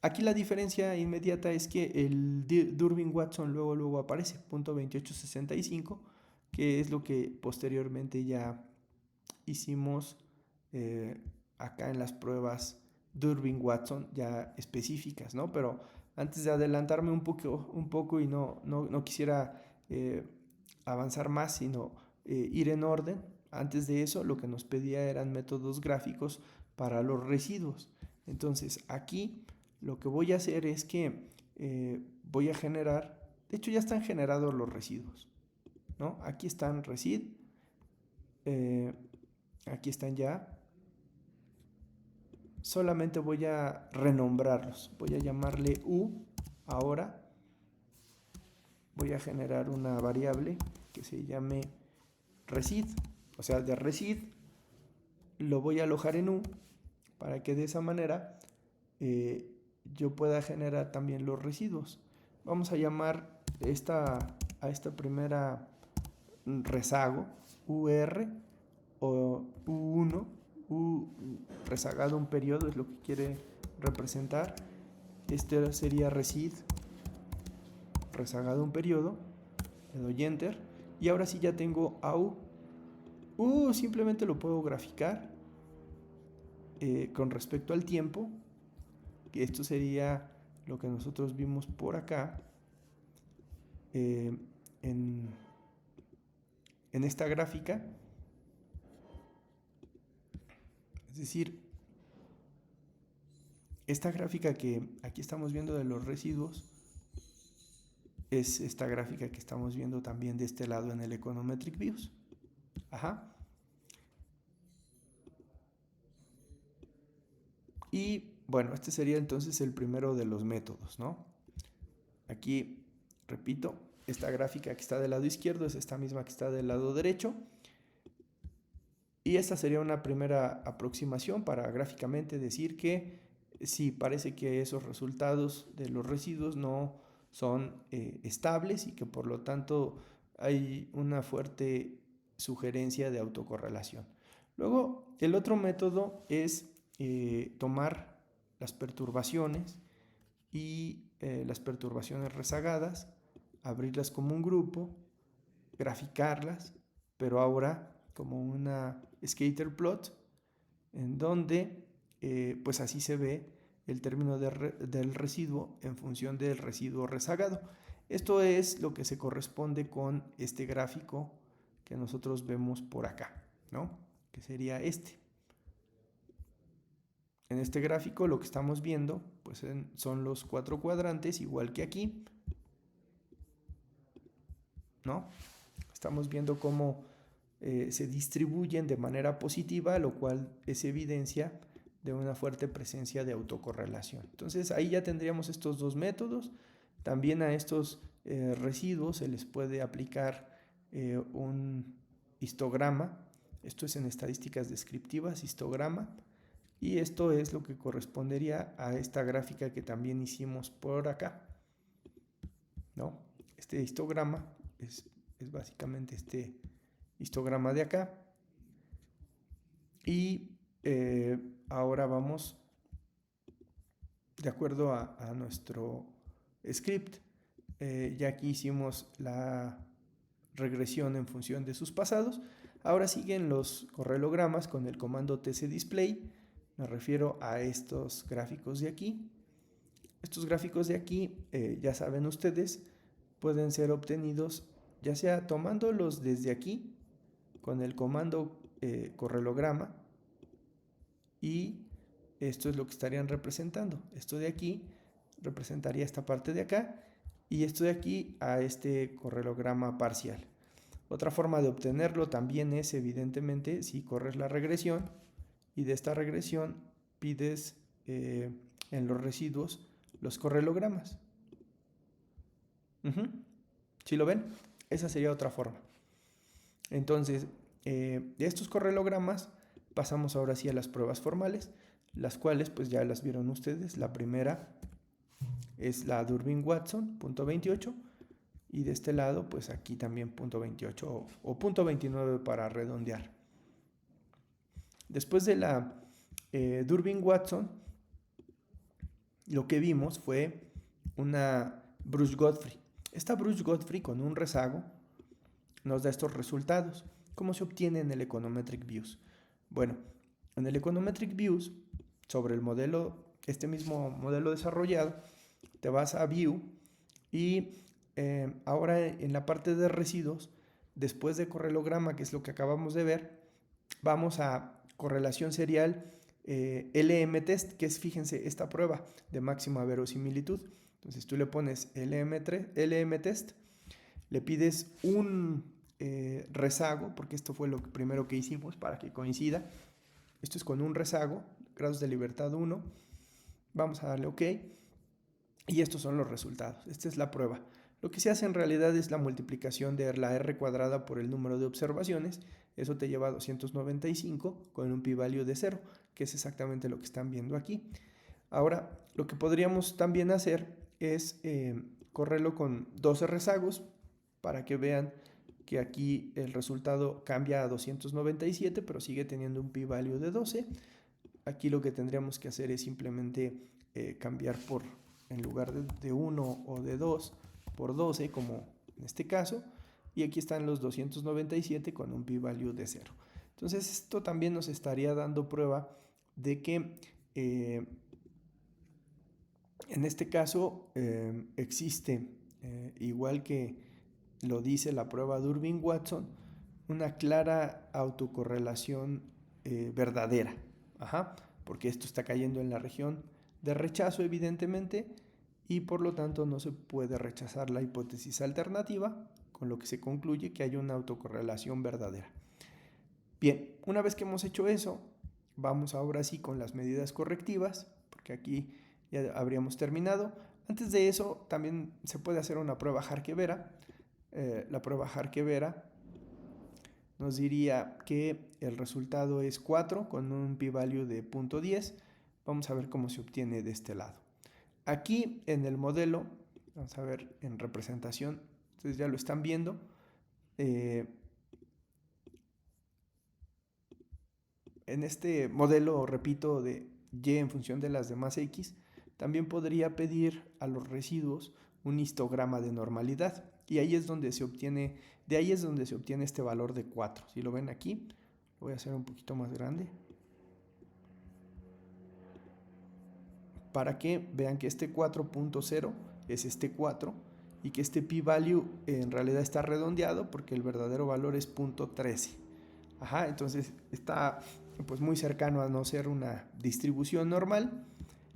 Aquí la diferencia inmediata es que el Durbin-Watson luego aparece, .2865, que es lo que posteriormente ya hicimos acá en las pruebas Durbin-Watson ya específicas, ¿no? Pero antes de adelantarme un poco y no quisiera avanzar más, sino ir en orden. Antes de eso, lo que nos pedía eran métodos gráficos para los residuos. Entonces, aquí lo que voy a hacer es que voy a generar, de hecho ya están generados los residuos, ¿no? Aquí están resid, aquí están ya. Solamente voy a renombrarlos. Voy a llamarle u ahora. Voy a generar una variable que se llame resid. O sea, de resid lo voy a alojar en u para que de esa manera yo pueda generar también los residuos. Vamos a llamar a esta primera rezago ur o u1. Rezagado un periodo es lo que quiere representar. Este sería resid rezagado un periodo. Le doy enter y ahora sí ya tengo a u. Simplemente lo puedo graficar con respecto al tiempo, que esto sería lo que nosotros vimos por acá en esta gráfica. Es decir, esta gráfica que aquí estamos viendo de los residuos es esta gráfica que estamos viendo también de este lado en el Econometric Views. Ajá. Y bueno, este sería entonces el primero de los métodos, ¿no? Aquí, repito, esta gráfica que está del lado izquierdo es esta misma que está del lado derecho. Y esta sería una primera aproximación para gráficamente decir que sí, parece que esos resultados de los residuos no son estables y que por lo tanto hay una fuerte sugerencia de autocorrelación. Luego, el otro método es tomar las perturbaciones y las perturbaciones rezagadas, abrirlas como un grupo, graficarlas, pero ahora como una scatter plot, en donde pues así se ve el término del residuo en función del residuo rezagado. Esto es lo que se corresponde con este gráfico que nosotros vemos por acá, ¿no? Que sería este. En este gráfico lo que estamos viendo pues son los 4 cuadrantes, igual que aquí, ¿no? Estamos viendo cómo se distribuyen de manera positiva, lo cual es evidencia de una fuerte presencia de autocorrelación. Entonces ahí ya tendríamos estos dos métodos. También a estos residuos se les puede aplicar un histograma. Esto es en estadísticas descriptivas, histograma. Y esto es lo que correspondería a esta gráfica que también hicimos por acá, ¿no? Este histograma es básicamente este histograma de acá. Y ahora vamos, de acuerdo a nuestro script, ya aquí hicimos la regresión en función de sus pasados. Ahora siguen los correlogramas con el comando tcdisplay. Me refiero a estos gráficos de aquí. Estos gráficos de aquí, ya saben ustedes, pueden ser obtenidos ya sea tomándolos desde aquí con el comando correlograma y esto es lo que estarían representando. Esto de aquí representaría esta parte de acá y esto de aquí a este correlograma parcial. Otra forma de obtenerlo también es, evidentemente, si corres la regresión y de esta regresión pides en los residuos los correlogramas. ¿Sí lo ven? Esa sería otra forma. Entonces, de estos correlogramas pasamos ahora sí a las pruebas formales, las cuales pues ya las vieron ustedes. La primera es la Durbin-Watson, punto 28, y de este lado pues aquí también punto 28 o punto 29 para redondear. Después de la Durbin-Watson, lo que vimos fue una Bruce-Godfrey. Esta Bruce-Godfrey con un rezago nos da estos resultados. ¿Cómo se obtiene en el Econometric Views? Bueno, en el Econometric Views, sobre el modelo, este mismo modelo desarrollado, te vas a View y ahora en la parte de residuos, después de correlograma, que es lo que acabamos de ver, vamos a correlación serial LM-test, que es, fíjense, esta prueba de máxima verosimilitud. Entonces tú le pones LM-test, le pides un rezago, porque esto fue lo primero que hicimos para que coincida. Esto es con un rezago, grados de libertad 1. Vamos a darle OK. Y estos son los resultados. Esta es la prueba. Lo que se hace en realidad es la multiplicación de la R cuadrada por el número de observaciones. Eso te lleva a 295 con un pi-value de 0, que es exactamente lo que están viendo aquí. Ahora, lo que podríamos también hacer es correrlo con 12 rezagos para que vean que aquí el resultado cambia a 297, pero sigue teniendo un pi-value de 12. Aquí lo que tendríamos que hacer es simplemente cambiar por, en lugar de 1 o de 2, por 12, como en este caso. Y aquí están los 297 con un pi-value de 0. Entonces esto también nos estaría dando prueba de que en este caso existe, igual que lo dice la prueba Durbin-Watson, una clara autocorrelación verdadera. Porque esto está cayendo en la región de rechazo, evidentemente, y por lo tanto no se puede rechazar la hipótesis alternativa, con lo que se concluye que hay una autocorrelación verdadera. Bien, una vez que hemos hecho eso, vamos ahora sí con las medidas correctivas, porque aquí ya habríamos terminado. Antes de eso, también se puede hacer una prueba Harke-Vera. La prueba Harke-Vera nos diría que el resultado es 4 con un pi-value de 0.10. Vamos a ver cómo se obtiene de este lado. Aquí en el modelo, vamos a ver en representación, ustedes ya lo están viendo. En este modelo, repito, de y en función de las demás x, también podría pedir a los residuos un histograma de normalidad. Y ahí es donde se obtiene, de ahí es donde se obtiene este valor de 4. Si lo ven aquí, lo voy a hacer un poquito más grande, para que vean que este 4.0 es este 4 y que este p-value en realidad está redondeado porque el verdadero valor es 0.13. Entonces está pues muy cercano a no ser una distribución normal,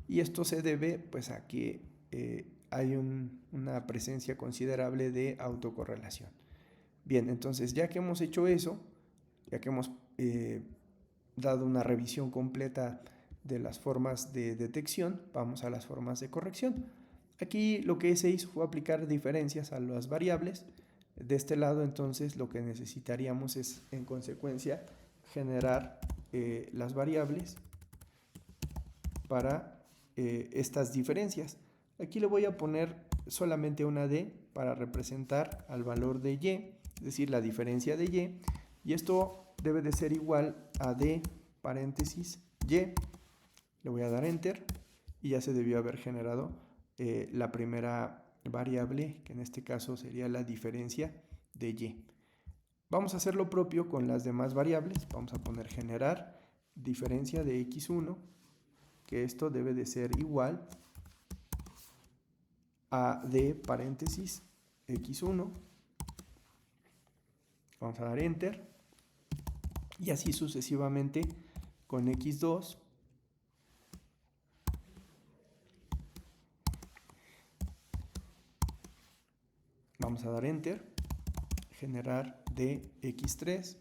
y esto se debe pues a que hay una presencia considerable de autocorrelación. Bien, entonces ya que hemos hecho eso, ya que hemos dado una revisión completa de las formas de detección, vamos a las formas de corrección. Aquí lo que se hizo fue aplicar diferencias a las variables. De este lado, entonces, lo que necesitaríamos es, en consecuencia, generar las variables para estas diferencias. Aquí le voy a poner solamente una D para representar al valor de Y, es decir, la diferencia de y esto debe de ser igual a D paréntesis Y. Le voy a dar Enter y ya se debió haber generado la primera variable, que en este caso sería la diferencia de Y. Vamos a hacer lo propio con las demás variables. Vamos a poner generar diferencia de x1, que esto debe de ser igual a D paréntesis x1. Vamos a dar Enter. y así sucesivamente con x2. Vamos a dar enter, generar de x3.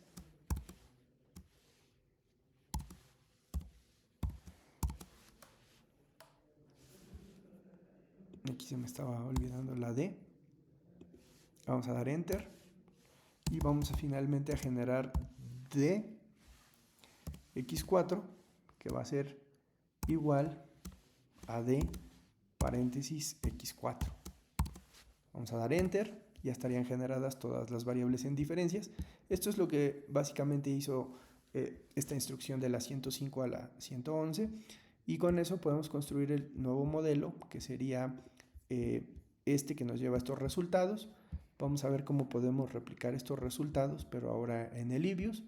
Aquí se me estaba olvidando la D. Vamos a dar enter y vamos a finalmente a generar D x4, que va a ser igual a D paréntesis x4. Vamos a dar enter, ya estarían generadas todas las variables en diferencias. Esto es lo que básicamente hizo esta instrucción de la 105 a la 111, y con eso podemos construir el nuevo modelo, que sería este que nos lleva a estos resultados. Vamos a ver cómo podemos replicar estos resultados, pero ahora en el Livius.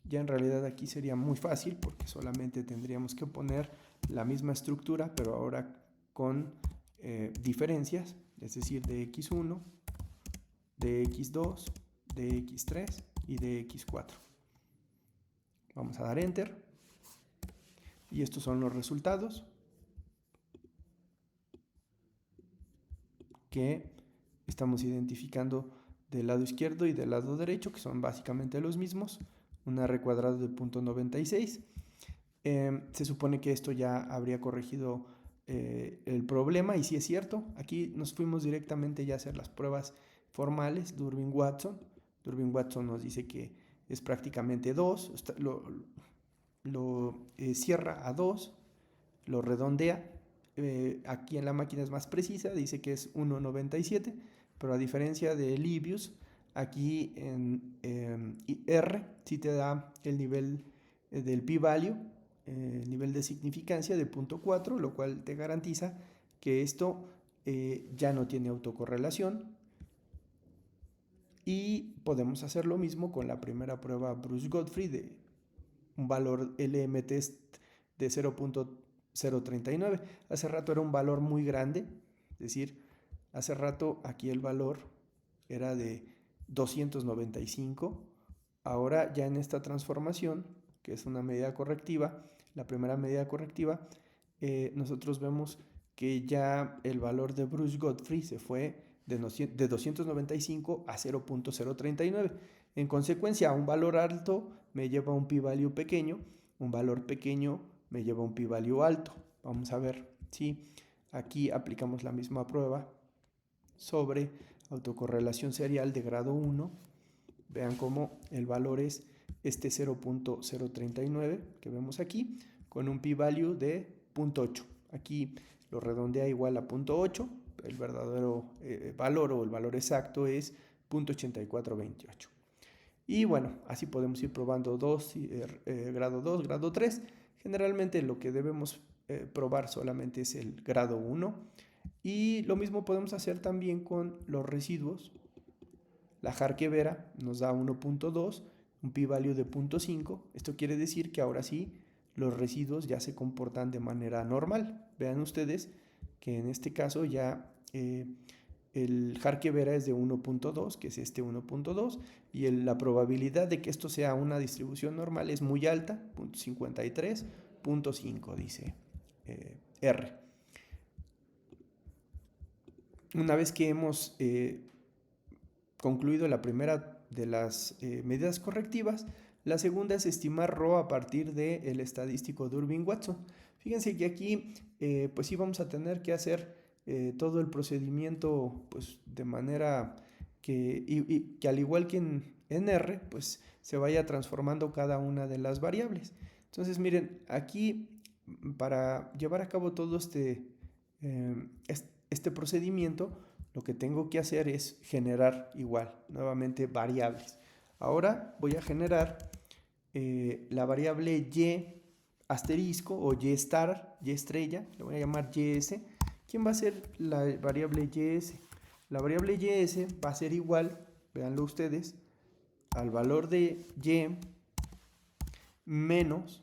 Ya en realidad aquí sería muy fácil, porque solamente tendríamos que poner la misma estructura, pero ahora con diferencias, es decir, de x1, de x2, de x3 y de x4. Vamos a dar enter y estos son los resultados que estamos identificando del lado izquierdo y del lado derecho, que son básicamente los mismos. Un r cuadrado de 0.96. Se supone que esto ya habría corregido el problema, y sí es cierto. Aquí nos fuimos directamente ya a hacer las pruebas formales. Durbin-Watson nos dice que es prácticamente 2, lo cierra a 2, lo redondea. Aquí en la máquina es más precisa, dice que es 1.97, pero a diferencia de Livius, aquí en R sí te da el nivel del p-value, el nivel de significancia de 0.4, lo cual te garantiza que esto ya no tiene autocorrelación. Y podemos hacer lo mismo con la primera prueba Bruce-Godfrey de un valor LM-test de 0.039. Hace rato era un valor muy grande, es decir, hace rato aquí el valor era de 295. Ahora ya en esta transformación, que es una medida correctiva, la primera medida correctiva, nosotros vemos que ya el valor de Bruce-Godfrey se fue de 295 a 0.039. En consecuencia, un valor alto me lleva a un p-value pequeño, un valor pequeño me lleva a un p-value alto. Vamos a ver si aquí aplicamos la misma prueba sobre autocorrelación serial de grado 1. Vean cómo el valor es este 0.039 que vemos aquí, con un p-value de 0.8. Aquí lo redondea igual a 0.8. El verdadero valor o el valor exacto es 0.8428. Y bueno, así podemos ir probando grado 2, grado 3. Generalmente lo que debemos probar solamente es el grado 1. Y lo mismo podemos hacer también con los residuos. La Harke-Vera nos da 1.2, un p-value de 0.5. Esto quiere decir que ahora sí los residuos ya se comportan de manera normal. Vean ustedes que en este caso ya el Harke-Vera es de 1.2, que es este 1.2, y la probabilidad de que esto sea una distribución normal es muy alta, 0.53, 0.5 dice R. Una vez que hemos concluido la primera de las medidas correctivas, la segunda es estimar ρ a partir del estadístico Durbin-Watson. Fíjense que aquí pues sí vamos a tener que hacer todo el procedimiento pues de manera que al igual que en R pues se vaya transformando cada una de las variables. Entonces miren, aquí para llevar a cabo todo este procedimiento, lo que tengo que hacer es generar igual, nuevamente variables. Ahora voy a generar la variable y asterisco o y star, y estrella, le voy a llamar ys. ¿Quién va a ser la variable ys? La variable ys va a ser igual, véanlo ustedes, al valor de y menos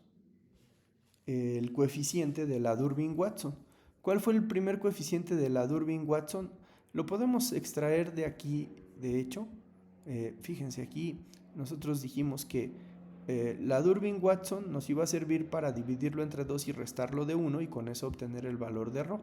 el coeficiente de la Durbin-Watson. ¿Cuál fue el primer coeficiente de la Durbin-Watson? Lo podemos extraer de aquí, de hecho. Fíjense aquí, nosotros dijimos que la Durbin-Watson nos iba a servir para dividirlo entre 2 y restarlo de 1 y con eso obtener el valor de ρ.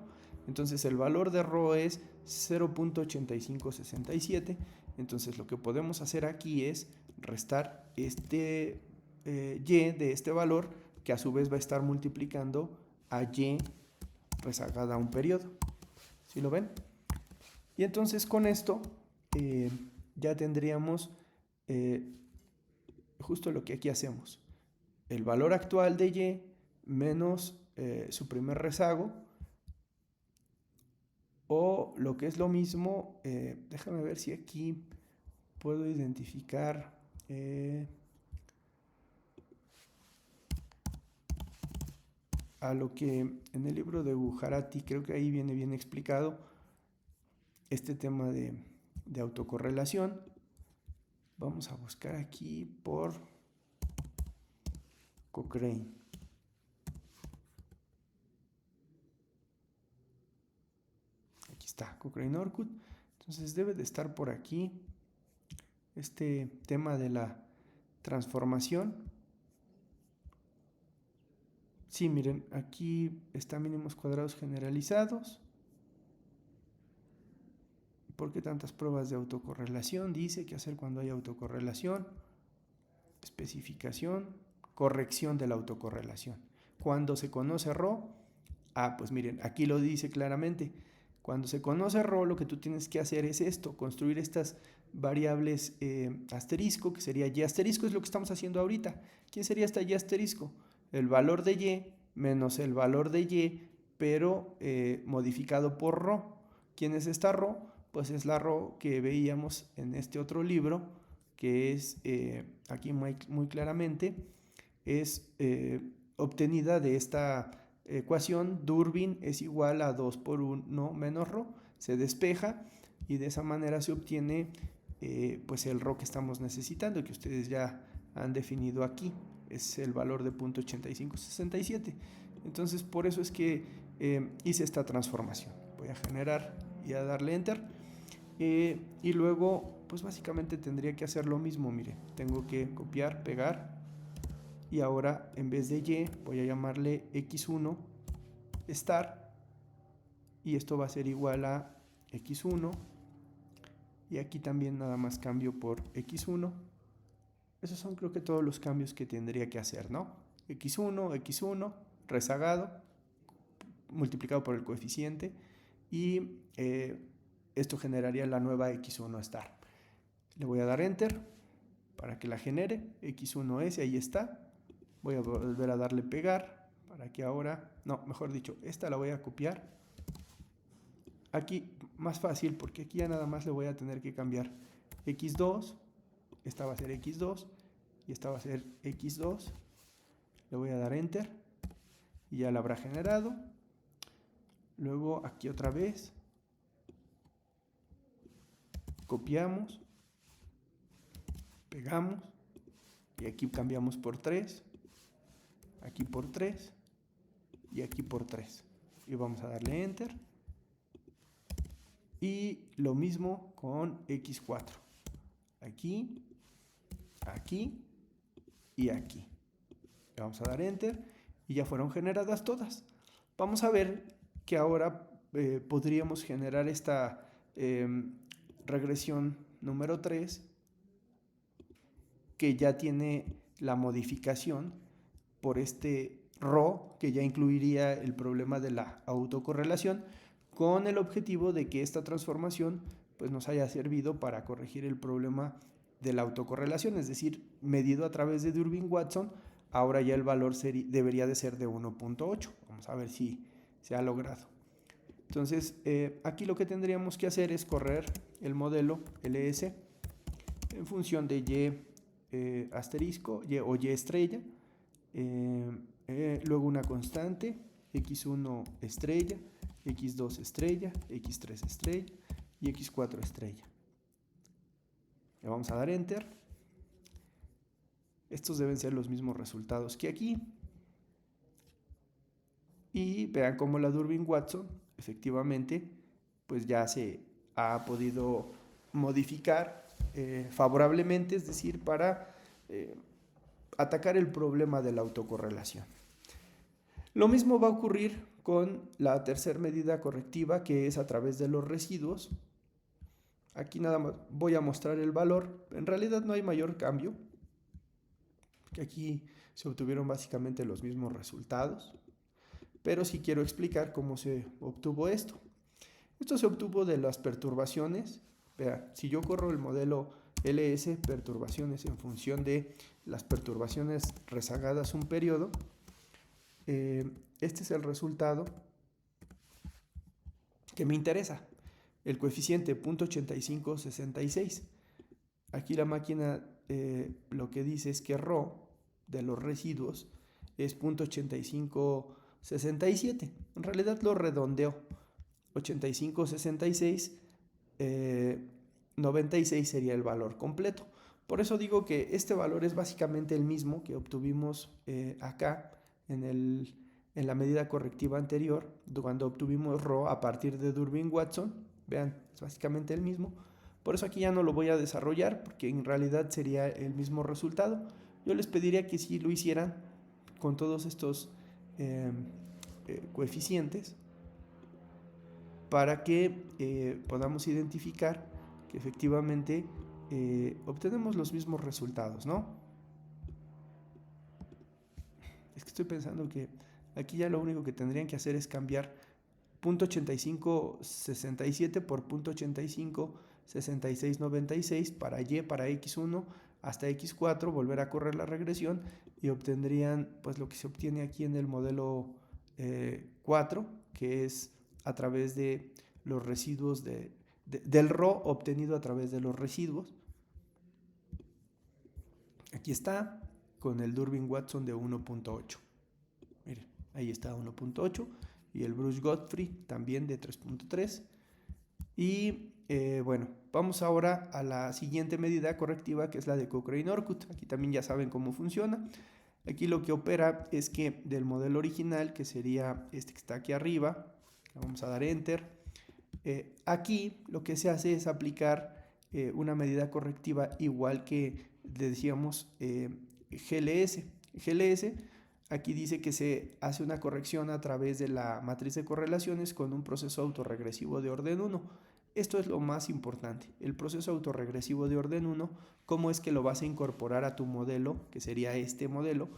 Entonces el valor de ρ es 0.8567. Entonces lo que podemos hacer aquí es restar este y de este valor, que a su vez va a estar multiplicando a y rezagada a un periodo. ¿Sí lo ven? Y entonces con esto ya tendríamos justo lo que aquí hacemos. El valor actual de y menos su primer rezago, o lo que es lo mismo, déjame ver si aquí puedo identificar a lo que en el libro de Bujarati, creo que ahí viene bien explicado este tema de autocorrelación. Vamos a buscar aquí por Cochrane. Aquí está, Cochrane-Orkut. Entonces debe de estar por aquí este tema de la transformación. Sí, miren, aquí están mínimos cuadrados generalizados. ¿Por qué tantas pruebas de autocorrelación? Dice qué hacer cuando hay autocorrelación. Especificación, corrección de la autocorrelación. Cuando se conoce ρ, pues miren, aquí lo dice claramente. Cuando se conoce ρ, lo que tú tienes que hacer es esto, construir estas variables asterisco, que sería y asterisco, es lo que estamos haciendo ahorita. ¿Quién sería esta y asterisco? El valor de y menos el valor de y, pero modificado por ρ. ¿Quién es esta ρ? Pues es la ρ que veíamos en este otro libro, que es aquí muy claramente, es obtenida de esta ecuación. Durbin es igual a 2 por 1 menos ρ, se despeja y de esa manera se obtiene pues el ρ que estamos necesitando, que ustedes ya han definido aquí, es el valor de 0.8567. Entonces por eso es que hice esta transformación. Voy a generar y a darle enter y luego pues básicamente tendría que hacer lo mismo. Mire, tengo que copiar, pegar, y ahora en vez de y voy a llamarle x1 star, y esto va a ser igual a x1, y aquí también nada más cambio por x1. Esos son creo que todos los cambios que tendría que hacer, ¿no? x1 rezagado multiplicado por el coeficiente, y esto generaría la nueva x1 star. Le voy a dar enter para que la genere. X1S, ahí está. Voy a volver a darle pegar para que ahora, no, mejor dicho, esta la voy a copiar. Aquí más fácil, porque aquí ya nada más le voy a tener que cambiar x2. Esta va a ser x2 y esta va a ser x2. Le voy a dar enter y ya la habrá generado. Luego aquí otra vez copiamos, pegamos, y aquí cambiamos por 3, aquí por 3 y aquí por 3, y vamos a darle enter. Y lo mismo con x4, aquí, aquí y aquí. Le vamos a dar enter y ya fueron generadas todas. Vamos a ver que ahora podríamos generar esta regresión número 3, que ya tiene la modificación por este ρ, que ya incluiría el problema de la autocorrelación, con el objetivo de que esta transformación pues, nos haya servido para corregir el problema de la autocorrelación, es decir, medido a través de Durbin-Watson. Ahora ya el valor debería de ser de 1.8. Vamos a ver si se ha logrado. Entonces, aquí lo que tendríamos que hacer es correr el modelo LS en función de y asterisco o y estrella, luego una constante, x1 estrella, x2 estrella, x3 estrella y x4 estrella. Le vamos a dar enter. Estos deben ser los mismos resultados que aquí. Y vean cómo la Durbin-Watson efectivamente pues ya se ha podido modificar favorablemente, es decir, para atacar el problema de la autocorrelación. Lo mismo va a ocurrir con la tercera medida correctiva, que es a través de los residuos. Aquí nada más voy a mostrar el valor. En realidad no hay mayor cambio. Aquí se obtuvieron básicamente los mismos resultados. Pero sí quiero explicar cómo se obtuvo esto. Esto se obtuvo de las perturbaciones. Vea, si yo corro el modelo LS, perturbaciones en función de las perturbaciones rezagadas un periodo, este es el resultado que me interesa, el coeficiente 0.8566. Aquí la máquina lo que dice es que ρ de los residuos es 0.8567. En realidad lo redondeo. 8566, 96 sería el valor completo. Por eso digo que este valor es básicamente el mismo que obtuvimos acá en la medida correctiva anterior, cuando obtuvimos ρ a partir de Durbin-Watson. Vean, es básicamente el mismo. Por eso aquí ya no lo voy a desarrollar, porque en realidad sería el mismo resultado. Yo les pediría que sí lo hicieran con todos estos coeficientes, para que podamos identificar que efectivamente obtenemos los mismos resultados, ¿no? Es que estoy pensando que aquí ya lo único que tendrían que hacer es cambiar 0.8567 por 0.856696 para y para x1 hasta x4, volver a correr la regresión y obtendrían pues lo que se obtiene aquí en el modelo 4, que es a través de los residuos del ρ obtenido a través de los residuos. Aquí está con el Durbin-Watson de 1.8. Miren, ahí está 1.8 y el Bruce-Godfrey también de 3.3. Y bueno, vamos ahora a la siguiente medida correctiva, que es la de Cochrane-Orcutt. Aquí también ya saben cómo funciona. Aquí lo que opera es que del modelo original, que sería este que está aquí arriba, vamos a dar Enter. Aquí lo que se hace es aplicar una medida correctiva igual que le decíamos GLS. GLS aquí dice que se hace una corrección a través de la matriz de correlaciones con un proceso autorregresivo de orden 1. Esto es lo más importante, el proceso autorregresivo de orden 1, cómo es que lo vas a incorporar a tu modelo, que sería este modelo.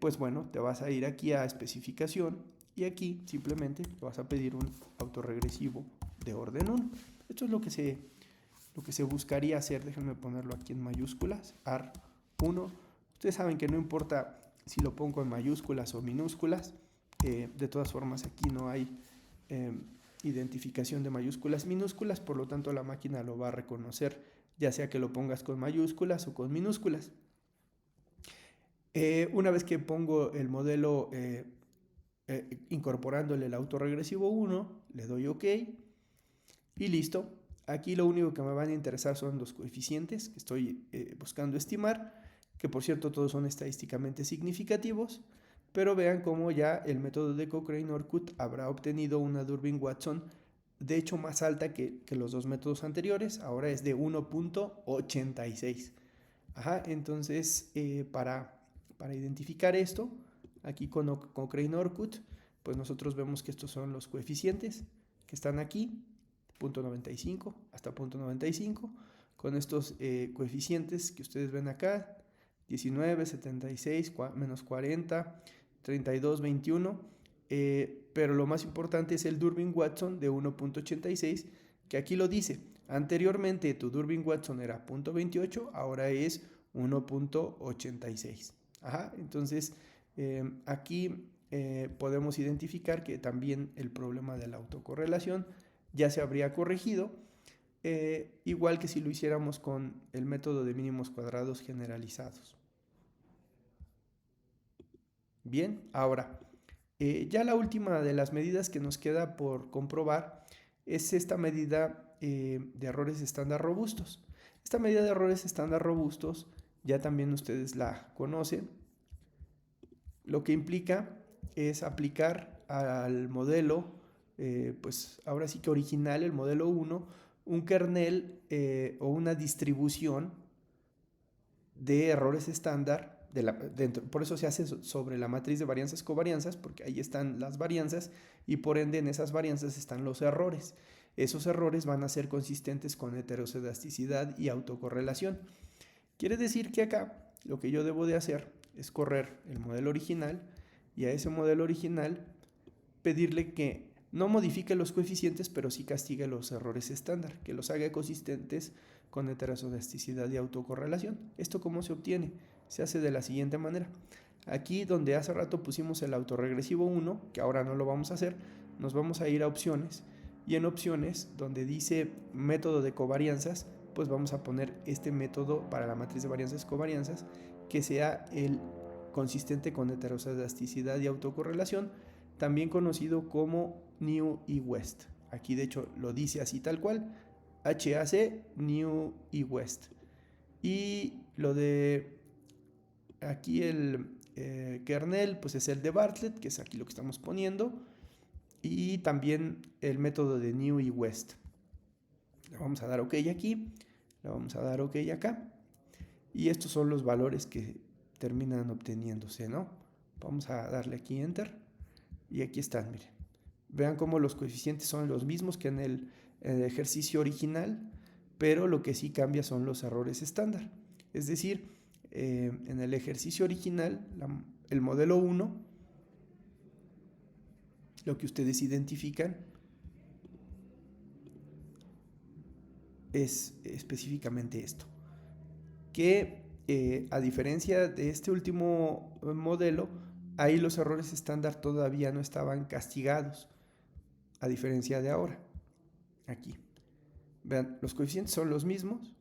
Pues bueno, te vas a ir aquí a especificación y aquí simplemente te vas a pedir un autorregresivo de orden 1. Esto es lo que se buscaría hacer. Déjenme ponerlo aquí en mayúsculas, AR1. Ustedes saben que no importa si lo pongo en mayúsculas o minúsculas, de todas formas aquí no hay identificación de mayúsculas minúsculas, por lo tanto la máquina lo va a reconocer, ya sea que lo pongas con mayúsculas o con minúsculas. Una vez que pongo el modelo incorporándole el autorregresivo 1, le doy OK y listo. Aquí lo único que me van a interesar son los coeficientes que estoy buscando estimar, que por cierto todos son estadísticamente significativos, pero vean cómo ya el método de Cochrane-Orcutt habrá obtenido una Durbin-Watson de hecho más alta que los dos métodos anteriores. Ahora es de 1.86. Entonces para identificar esto, aquí con Cochrane-Orcutt, pues nosotros vemos que estos son los coeficientes que están aquí, 0.95 hasta 0.95, con estos coeficientes que ustedes ven acá, 19, 76, menos 40, 32, 21, pero lo más importante es el Durbin-Watson de 1.86, que aquí lo dice. Anteriormente tu Durbin-Watson era 0.28, ahora es 1.86. Entonces aquí podemos identificar que también el problema de la autocorrelación ya se habría corregido, igual que si lo hiciéramos con el método de mínimos cuadrados generalizados. Bien, ahora, ya la última de las medidas que nos queda por comprobar es esta medida de errores estándar robustos. Esta medida de errores estándar robustos ya también ustedes la conocen. Lo que implica es aplicar al modelo, pues ahora sí que original, el modelo 1, un kernel o una distribución de errores estándar por eso se hace sobre la matriz de varianzas covarianzas, porque ahí están las varianzas y por ende en esas varianzas están los errores. Esos errores van a ser consistentes con heterocedasticidad y autocorrelación. Quiere decir que acá lo que yo debo de hacer es correr el modelo original y a ese modelo original pedirle que no modifique los coeficientes, pero sí castigue los errores estándar, que los haga consistentes con heterocedasticidad y autocorrelación. ¿Esto cómo se obtiene? Se hace de la siguiente manera. Aquí donde hace rato pusimos el autorregresivo 1, que ahora no lo vamos a hacer, nos vamos a ir a opciones y en opciones donde dice método de covarianzas, pues vamos a poner este método para la matriz de varianzas covarianzas que sea el consistente con heterocedasticidad y autocorrelación, también conocido como New y West. Aquí de hecho lo dice así tal cual, HAC, New y West. Y lo de aquí el kernel, pues es el de Bartlett, que es aquí lo que estamos poniendo, y también el método de New y West. Le vamos a dar OK aquí, le vamos a dar OK acá, y estos son los valores que terminan obteniéndose, ¿no? Vamos a darle aquí Enter, y aquí están, miren. Vean cómo los coeficientes son los mismos que en el ejercicio original, pero lo que sí cambia son los errores estándar. Es decir, en el ejercicio original, el modelo 1, lo que ustedes identifican es específicamente esto, que a diferencia de este último modelo, ahí los errores estándar todavía no estaban castigados, a diferencia de ahora. Aquí, vean, los coeficientes son los mismos,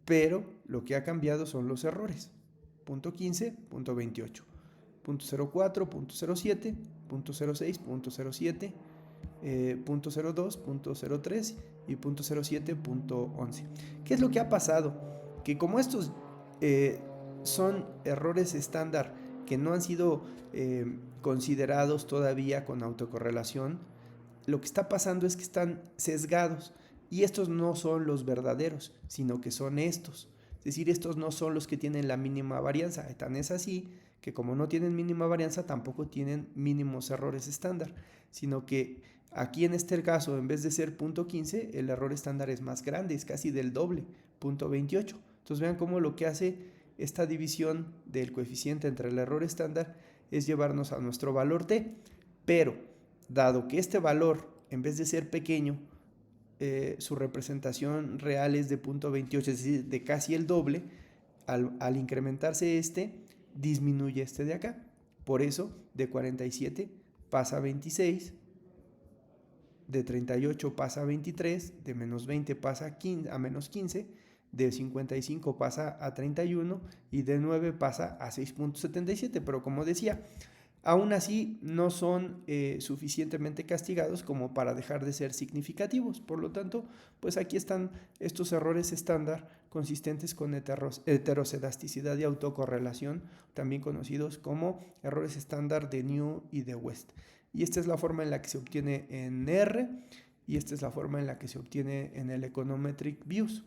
pero lo que ha cambiado son los errores. Punto 15, punto 28, punto 04, punto 07, punto 06, punto 07, punto 02, punto 03 y punto 07, punto 11. ¿Qué es lo que ha pasado? Que como estos son errores estándar que no han sido considerados todavía con autocorrelación, lo que está pasando es que están sesgados y estos no son los verdaderos, sino que son estos. Es decir, estos no son los que tienen la mínima varianza. Tan es así que como no tienen mínima varianza, tampoco tienen mínimos errores estándar, sino que aquí en este caso, en vez de ser punto 15, el error estándar es más grande, es casi del doble, punto 28. Entonces vean cómo lo que hace esta división del coeficiente entre el error estándar es llevarnos a nuestro valor t, pero dado que este valor, en vez de ser pequeño, su representación real es de 0.28, es decir, de casi el doble, al incrementarse este, disminuye este de acá. Por eso, de 47 pasa a 26, de 38 pasa a 23, de menos 20 pasa a menos 15, de 55 pasa a 31 y de 9 pasa a 6.77. Pero como decía, aún así no son suficientemente castigados como para dejar de ser significativos. Por lo tanto, pues aquí están estos errores estándar consistentes con heterocedasticidad y autocorrelación, también conocidos como errores estándar de New y de West. Y esta es la forma en la que se obtiene en R y esta es la forma en la que se obtiene en el Econometric Views.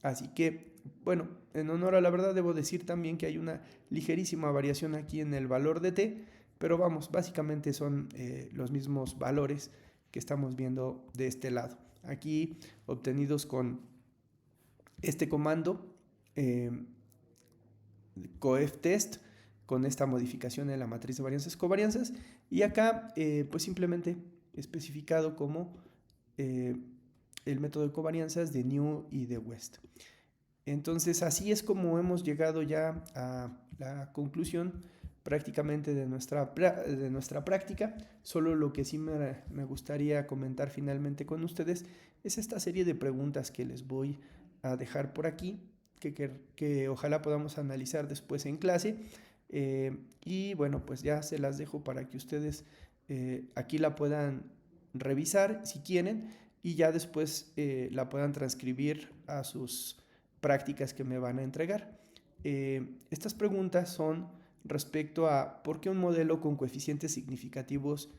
Así que, bueno, en honor a la verdad debo decir también que hay una ligerísima variación aquí en el valor de t, pero vamos, básicamente son los mismos valores que estamos viendo de este lado. Aquí obtenidos con este comando coeftest, con esta modificación en la matriz de varianzas covarianzas, y acá pues simplemente especificado como el método de covarianzas de New y de West. Entonces así es como hemos llegado ya a la conclusión prácticamente de nuestra práctica. Solo lo que sí me gustaría comentar finalmente con ustedes es esta serie de preguntas que les voy a dejar por aquí, que ojalá podamos analizar después en clase. Y bueno, pues ya se las dejo para que ustedes aquí la puedan revisar si quieren y ya después la puedan transcribir a sus prácticas que me van a entregar. Estas preguntas son respecto a por qué un modelo con coeficientes significativos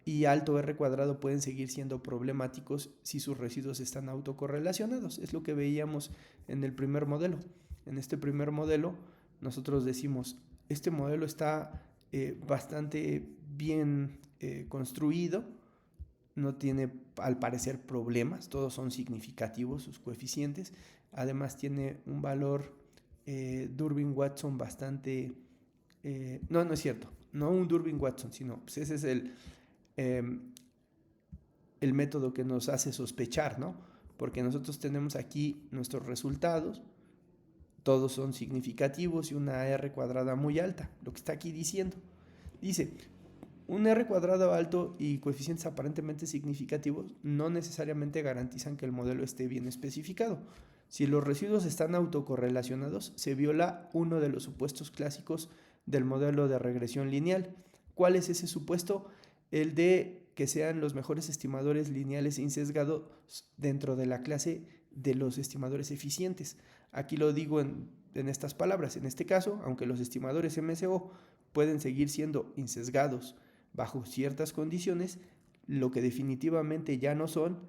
y alto R cuadrado pueden seguir siendo problemáticos si sus residuos están autocorrelacionados. Es lo que veíamos en el primer modelo. En este primer modelo nosotros decimos, este modelo está bastante bien construido, no tiene al parecer problemas, todos son significativos sus coeficientes, además tiene un valor Durbin-Watson bastante... no es cierto, no un Durbin-Watson, sino pues ese es el método que nos hace sospechar, ¿no? Porque nosotros tenemos aquí nuestros resultados, todos son significativos y una R cuadrada muy alta, lo que está aquí diciendo. Dice, un R cuadrado alto y coeficientes aparentemente significativos no necesariamente garantizan que el modelo esté bien especificado. Si los residuos están autocorrelacionados, se viola uno de los supuestos clásicos del modelo de regresión lineal. ¿Cuál es ese supuesto? El de que sean los mejores estimadores lineales insesgados dentro de la clase de los estimadores eficientes. Aquí lo digo en estas palabras. En este caso, aunque los estimadores MSO pueden seguir siendo insesgados bajo ciertas condiciones, lo que definitivamente ya no son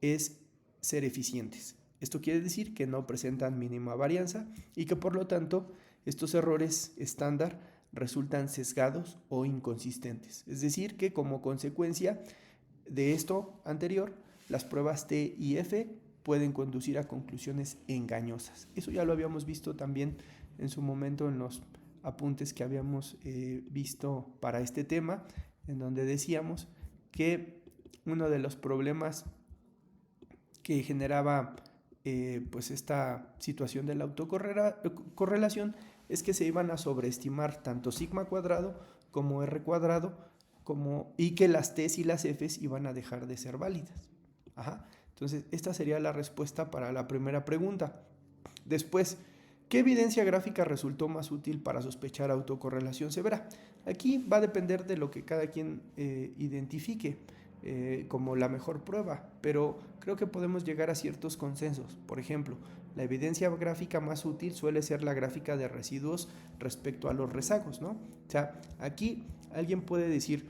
es ser eficientes. Esto quiere decir que no presentan mínima varianza y que por lo tanto estos errores estándar resultan sesgados o inconsistentes. Es decir, que como consecuencia de esto anterior, las pruebas T y F pueden conducir a conclusiones engañosas. Eso ya lo habíamos visto también en su momento en los apuntes que habíamos visto para este tema, en donde decíamos que uno de los problemas que generaba pues esta situación de la autocorrelación es que se iban a sobreestimar tanto sigma cuadrado como R cuadrado y que las T's y las F's iban a dejar de ser válidas. Entonces, esta sería la respuesta para la primera pregunta. Después, ¿qué evidencia gráfica resultó más útil para sospechar autocorrelación severa? Aquí va a depender de lo que cada quien identifique como la mejor prueba, pero creo que podemos llegar a ciertos consensos. Por ejemplo, la evidencia gráfica más útil suele ser la gráfica de residuos respecto a los rezagos, ¿no? O sea, aquí alguien puede decir,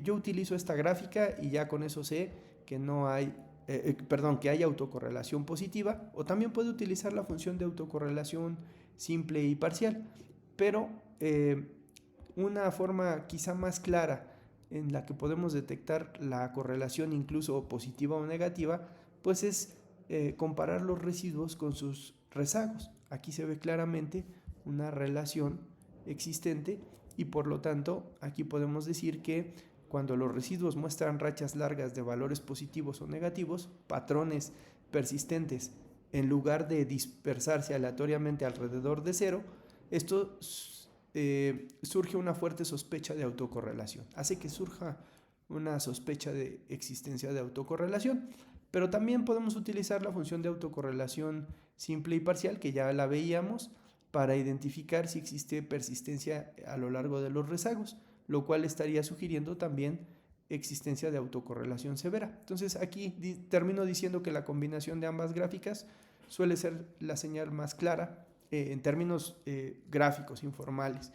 yo utilizo esta gráfica y ya con eso sé que no hay que hay autocorrelación positiva, o también puede utilizar la función de autocorrelación simple y parcial, pero una forma quizá más clara en la que podemos detectar la correlación incluso positiva o negativa, pues es comparar los residuos con sus rezagos. Aquí se ve claramente una relación existente y por lo tanto aquí podemos decir que cuando los residuos muestran rachas largas de valores positivos o negativos, patrones persistentes, en lugar de dispersarse aleatoriamente alrededor de cero, esto surge una fuerte sospecha de autocorrelación. Hace que surja una sospecha de existencia de autocorrelación. Pero también podemos utilizar la función de autocorrelación simple y parcial, que ya la veíamos, para identificar si existe persistencia a lo largo de los rezagos, lo cual estaría sugiriendo también existencia de autocorrelación severa. Entonces aquí termino diciendo que la combinación de ambas gráficas suele ser la señal más clara en términos gráficos, informales.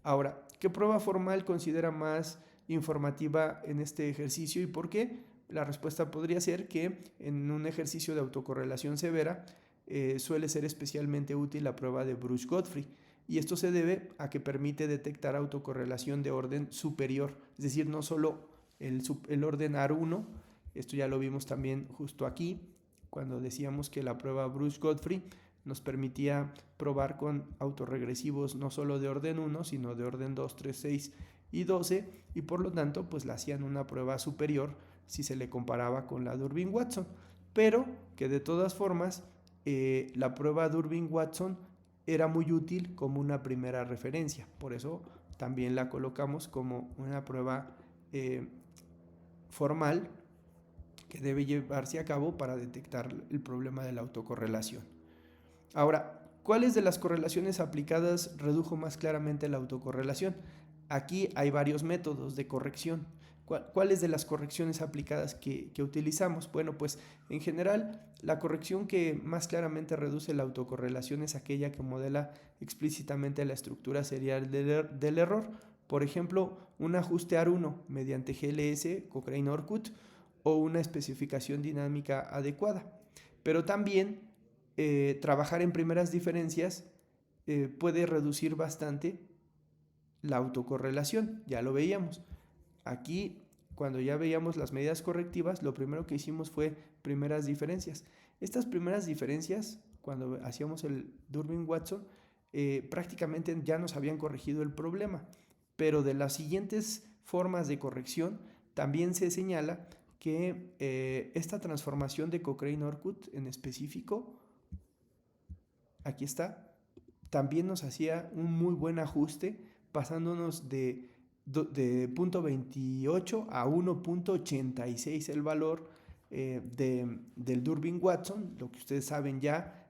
Ahora, ¿qué prueba formal considera más informativa en este ejercicio y por qué? La respuesta podría ser que en un ejercicio de autocorrelación severa suele ser especialmente útil la prueba de Bruce-Godfrey, y esto se debe a que permite detectar autocorrelación de orden superior, es decir, no solo el orden AR1, esto ya lo vimos también justo aquí, cuando decíamos que la prueba Bruce-Godfrey nos permitía probar con autorregresivos no solo de orden 1, sino de orden 2, 3, 6 y 12, y por lo tanto pues la hacían una prueba superior si se le comparaba con la Durbin-Watson, pero que de todas formas la prueba Durbin-Watson era muy útil como una primera referencia, por eso también la colocamos como una prueba formal que debe llevarse a cabo para detectar el problema de la autocorrelación. Ahora, ¿cuáles de las correlaciones aplicadas redujo más claramente la autocorrelación? Aquí hay varios métodos de corrección. ¿Cuáles de las correcciones aplicadas que utilizamos? Bueno, pues en general la corrección que más claramente reduce la autocorrelación es aquella que modela explícitamente la estructura serial del error, Por ejemplo, un ajuste AR1 mediante GLS, Cochrane-Orkut, o una especificación dinámica adecuada. Pero también trabajar en primeras diferencias puede reducir bastante la autocorrelación, ya lo veíamos. Aquí, cuando ya veíamos las medidas correctivas, lo primero que hicimos fue primeras diferencias. Estas primeras diferencias, cuando hacíamos el Durbin-Watson, prácticamente ya nos habían corregido el problema, pero de las siguientes formas de corrección también se señala que esta transformación de Cochrane-Orkut en específico, aquí está, también nos hacía un muy buen ajuste, pasándonos de 0.28 a 1.86 el valor del Durbin-Watson. Lo que ustedes saben ya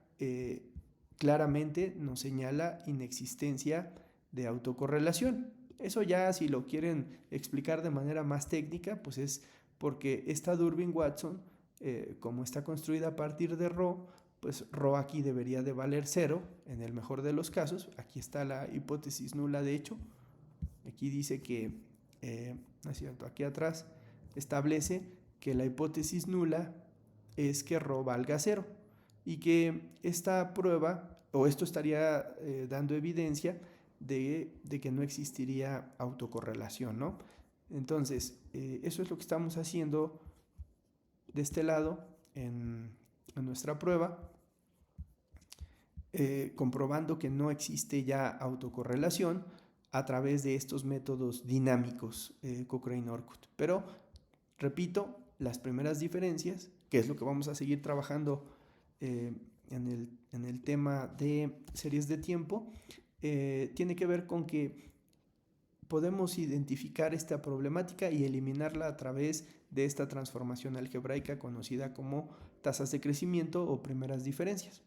claramente nos señala inexistencia de autocorrelación. Eso ya, si lo quieren explicar de manera más técnica, pues es porque esta Durbin-Watson, como está construida a partir de Rho, pues Rho aquí debería de valer 0 en el mejor de los casos. Aquí está la hipótesis nula, de hecho. Aquí dice que, no es cierto, aquí atrás establece que la hipótesis nula es que Rho valga 0 y que esta prueba, o esto estaría dando evidencia de que no existiría autocorrelación, ¿no? Entonces, eso es lo que estamos haciendo de este lado en nuestra prueba, comprobando que no existe ya autocorrelación a través de estos métodos dinámicos Cochrane-Orkut. Pero, repito, las primeras diferencias, que es lo que vamos a seguir trabajando en el tema de series de tiempo, tiene que ver con que podemos identificar esta problemática y eliminarla a través de esta transformación algebraica conocida como tasas de crecimiento o primeras diferencias.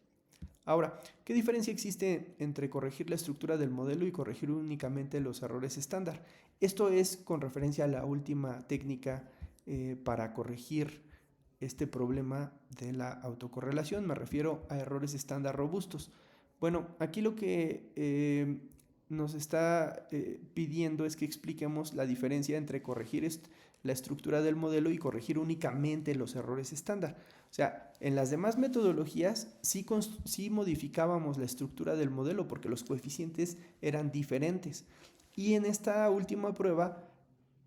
Ahora, ¿qué diferencia existe entre corregir la estructura del modelo y corregir únicamente los errores estándar? Esto es con referencia a la última técnica para corregir este problema de la autocorrelación. Me refiero a errores estándar robustos. Bueno, aquí lo que nos está pidiendo es que expliquemos la diferencia entre corregir la estructura del modelo y corregir únicamente los errores estándar. O sea, en las demás metodologías sí modificábamos la estructura del modelo porque los coeficientes eran diferentes. Y en esta última prueba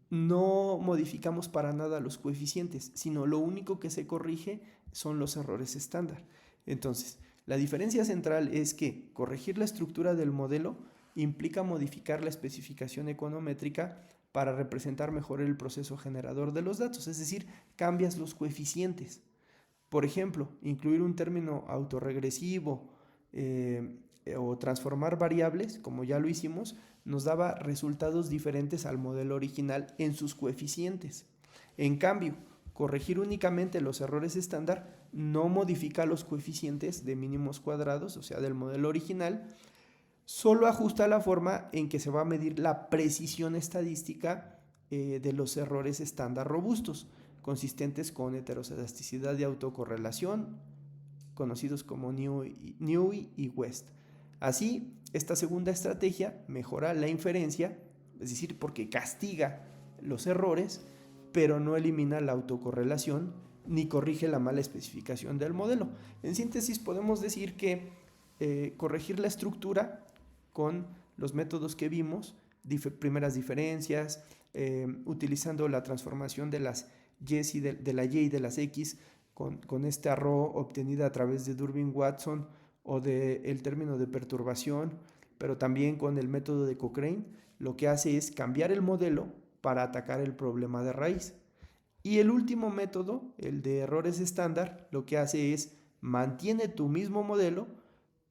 no modificamos para nada los coeficientes, sino lo único que se corrige son los errores estándar. Entonces, la diferencia central es que corregir la estructura del modelo implica modificar la especificación econométrica para representar mejor el proceso generador de los datos, es decir, cambias los coeficientes. Por ejemplo, incluir un término autorregresivo o transformar variables, como ya lo hicimos, nos daba resultados diferentes al modelo original en sus coeficientes. En cambio, corregir únicamente los errores estándar no modifica los coeficientes de mínimos cuadrados, o sea, del modelo original, solo ajusta la forma en que se va a medir la precisión estadística de los errores estándar robustos, consistentes con heteroscedasticidad de autocorrelación, conocidos como Newey y West. Así, esta segunda estrategia mejora la inferencia, es decir, porque castiga los errores, pero no elimina la autocorrelación ni corrige la mala especificación del modelo. En síntesis, podemos decir que corregir la estructura con los métodos que vimos, primeras diferencias, utilizando la transformación de las Y de la Y y de las X con esta Rho obtenida a través de Durbin-Watson o del término de perturbación, pero también con el método de Cochrane, lo que hace es cambiar el modelo para atacar el problema de raíz. Y el último método, el de errores estándar, lo que hace es mantiene tu mismo modelo,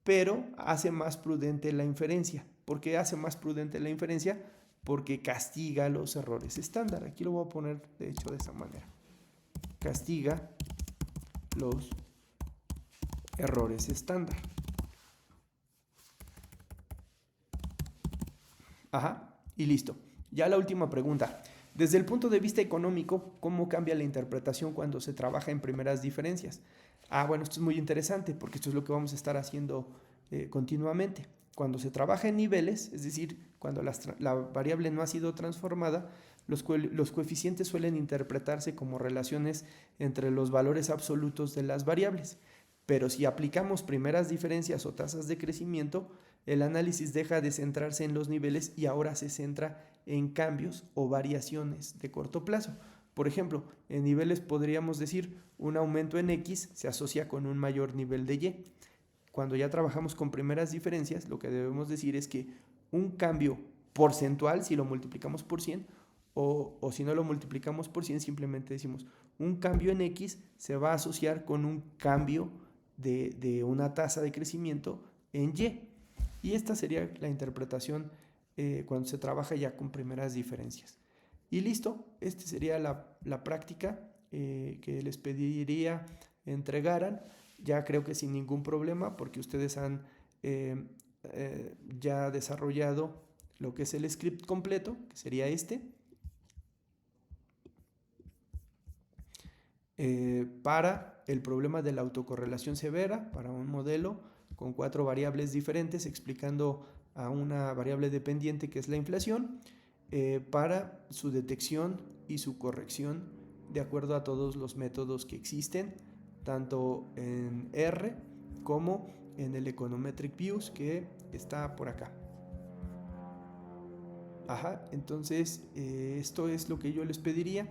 pero hace más prudente la inferencia. ¿Por qué hace más prudente la inferencia? Porque castiga los errores estándar. Aquí lo voy a poner, de hecho, de esa manera. Castiga los errores estándar. Ajá, y listo. Ya la última pregunta. Desde el punto de vista económico, ¿cómo cambia la interpretación cuando se trabaja en primeras diferencias? Bueno, esto es muy interesante porque esto es lo que vamos a estar haciendo continuamente. cuando se trabaja en niveles, es decir, cuando la variable no ha sido transformada, los coeficientes suelen interpretarse como relaciones entre los valores absolutos de las variables. Pero si aplicamos primeras diferencias o tasas de crecimiento, el análisis deja de centrarse en los niveles y ahora se centra en cambios o variaciones de corto plazo. Por ejemplo, en niveles podríamos decir un aumento en X se asocia con un mayor nivel de Y. Cuando ya trabajamos con primeras diferencias, lo que debemos decir es que un cambio porcentual, si lo multiplicamos por 100, o si no lo multiplicamos por 100, simplemente decimos un cambio en X se va a asociar con un cambio de una tasa de crecimiento en Y. Y esta sería la interpretación cuando se trabaja ya con primeras diferencias. Y listo, esta sería la práctica que les pediría entregaran. Ya creo que sin ningún problema, porque ustedes han ya desarrollado lo que es el script completo, que sería este, para el problema de la autocorrelación severa, para un modelo con 4 variables diferentes, explicando a una variable dependiente que es la inflación, para su detección y su corrección de acuerdo a todos los métodos que existen, tanto en R como en el Econometric Views, que está por acá. Entonces esto es lo que yo les pediría,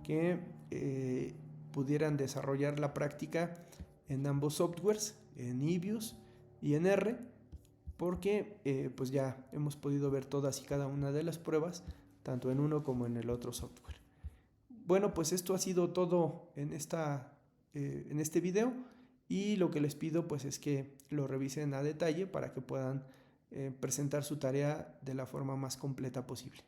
que pudieran desarrollar la práctica en ambos softwares, en eViews y en R, porque pues ya hemos podido ver todas y cada una de las pruebas, tanto en uno como en el otro software. Bueno, pues esto ha sido todo en este video, y lo que les pido pues es que lo revisen a detalle para que puedan presentar su tarea de la forma más completa posible.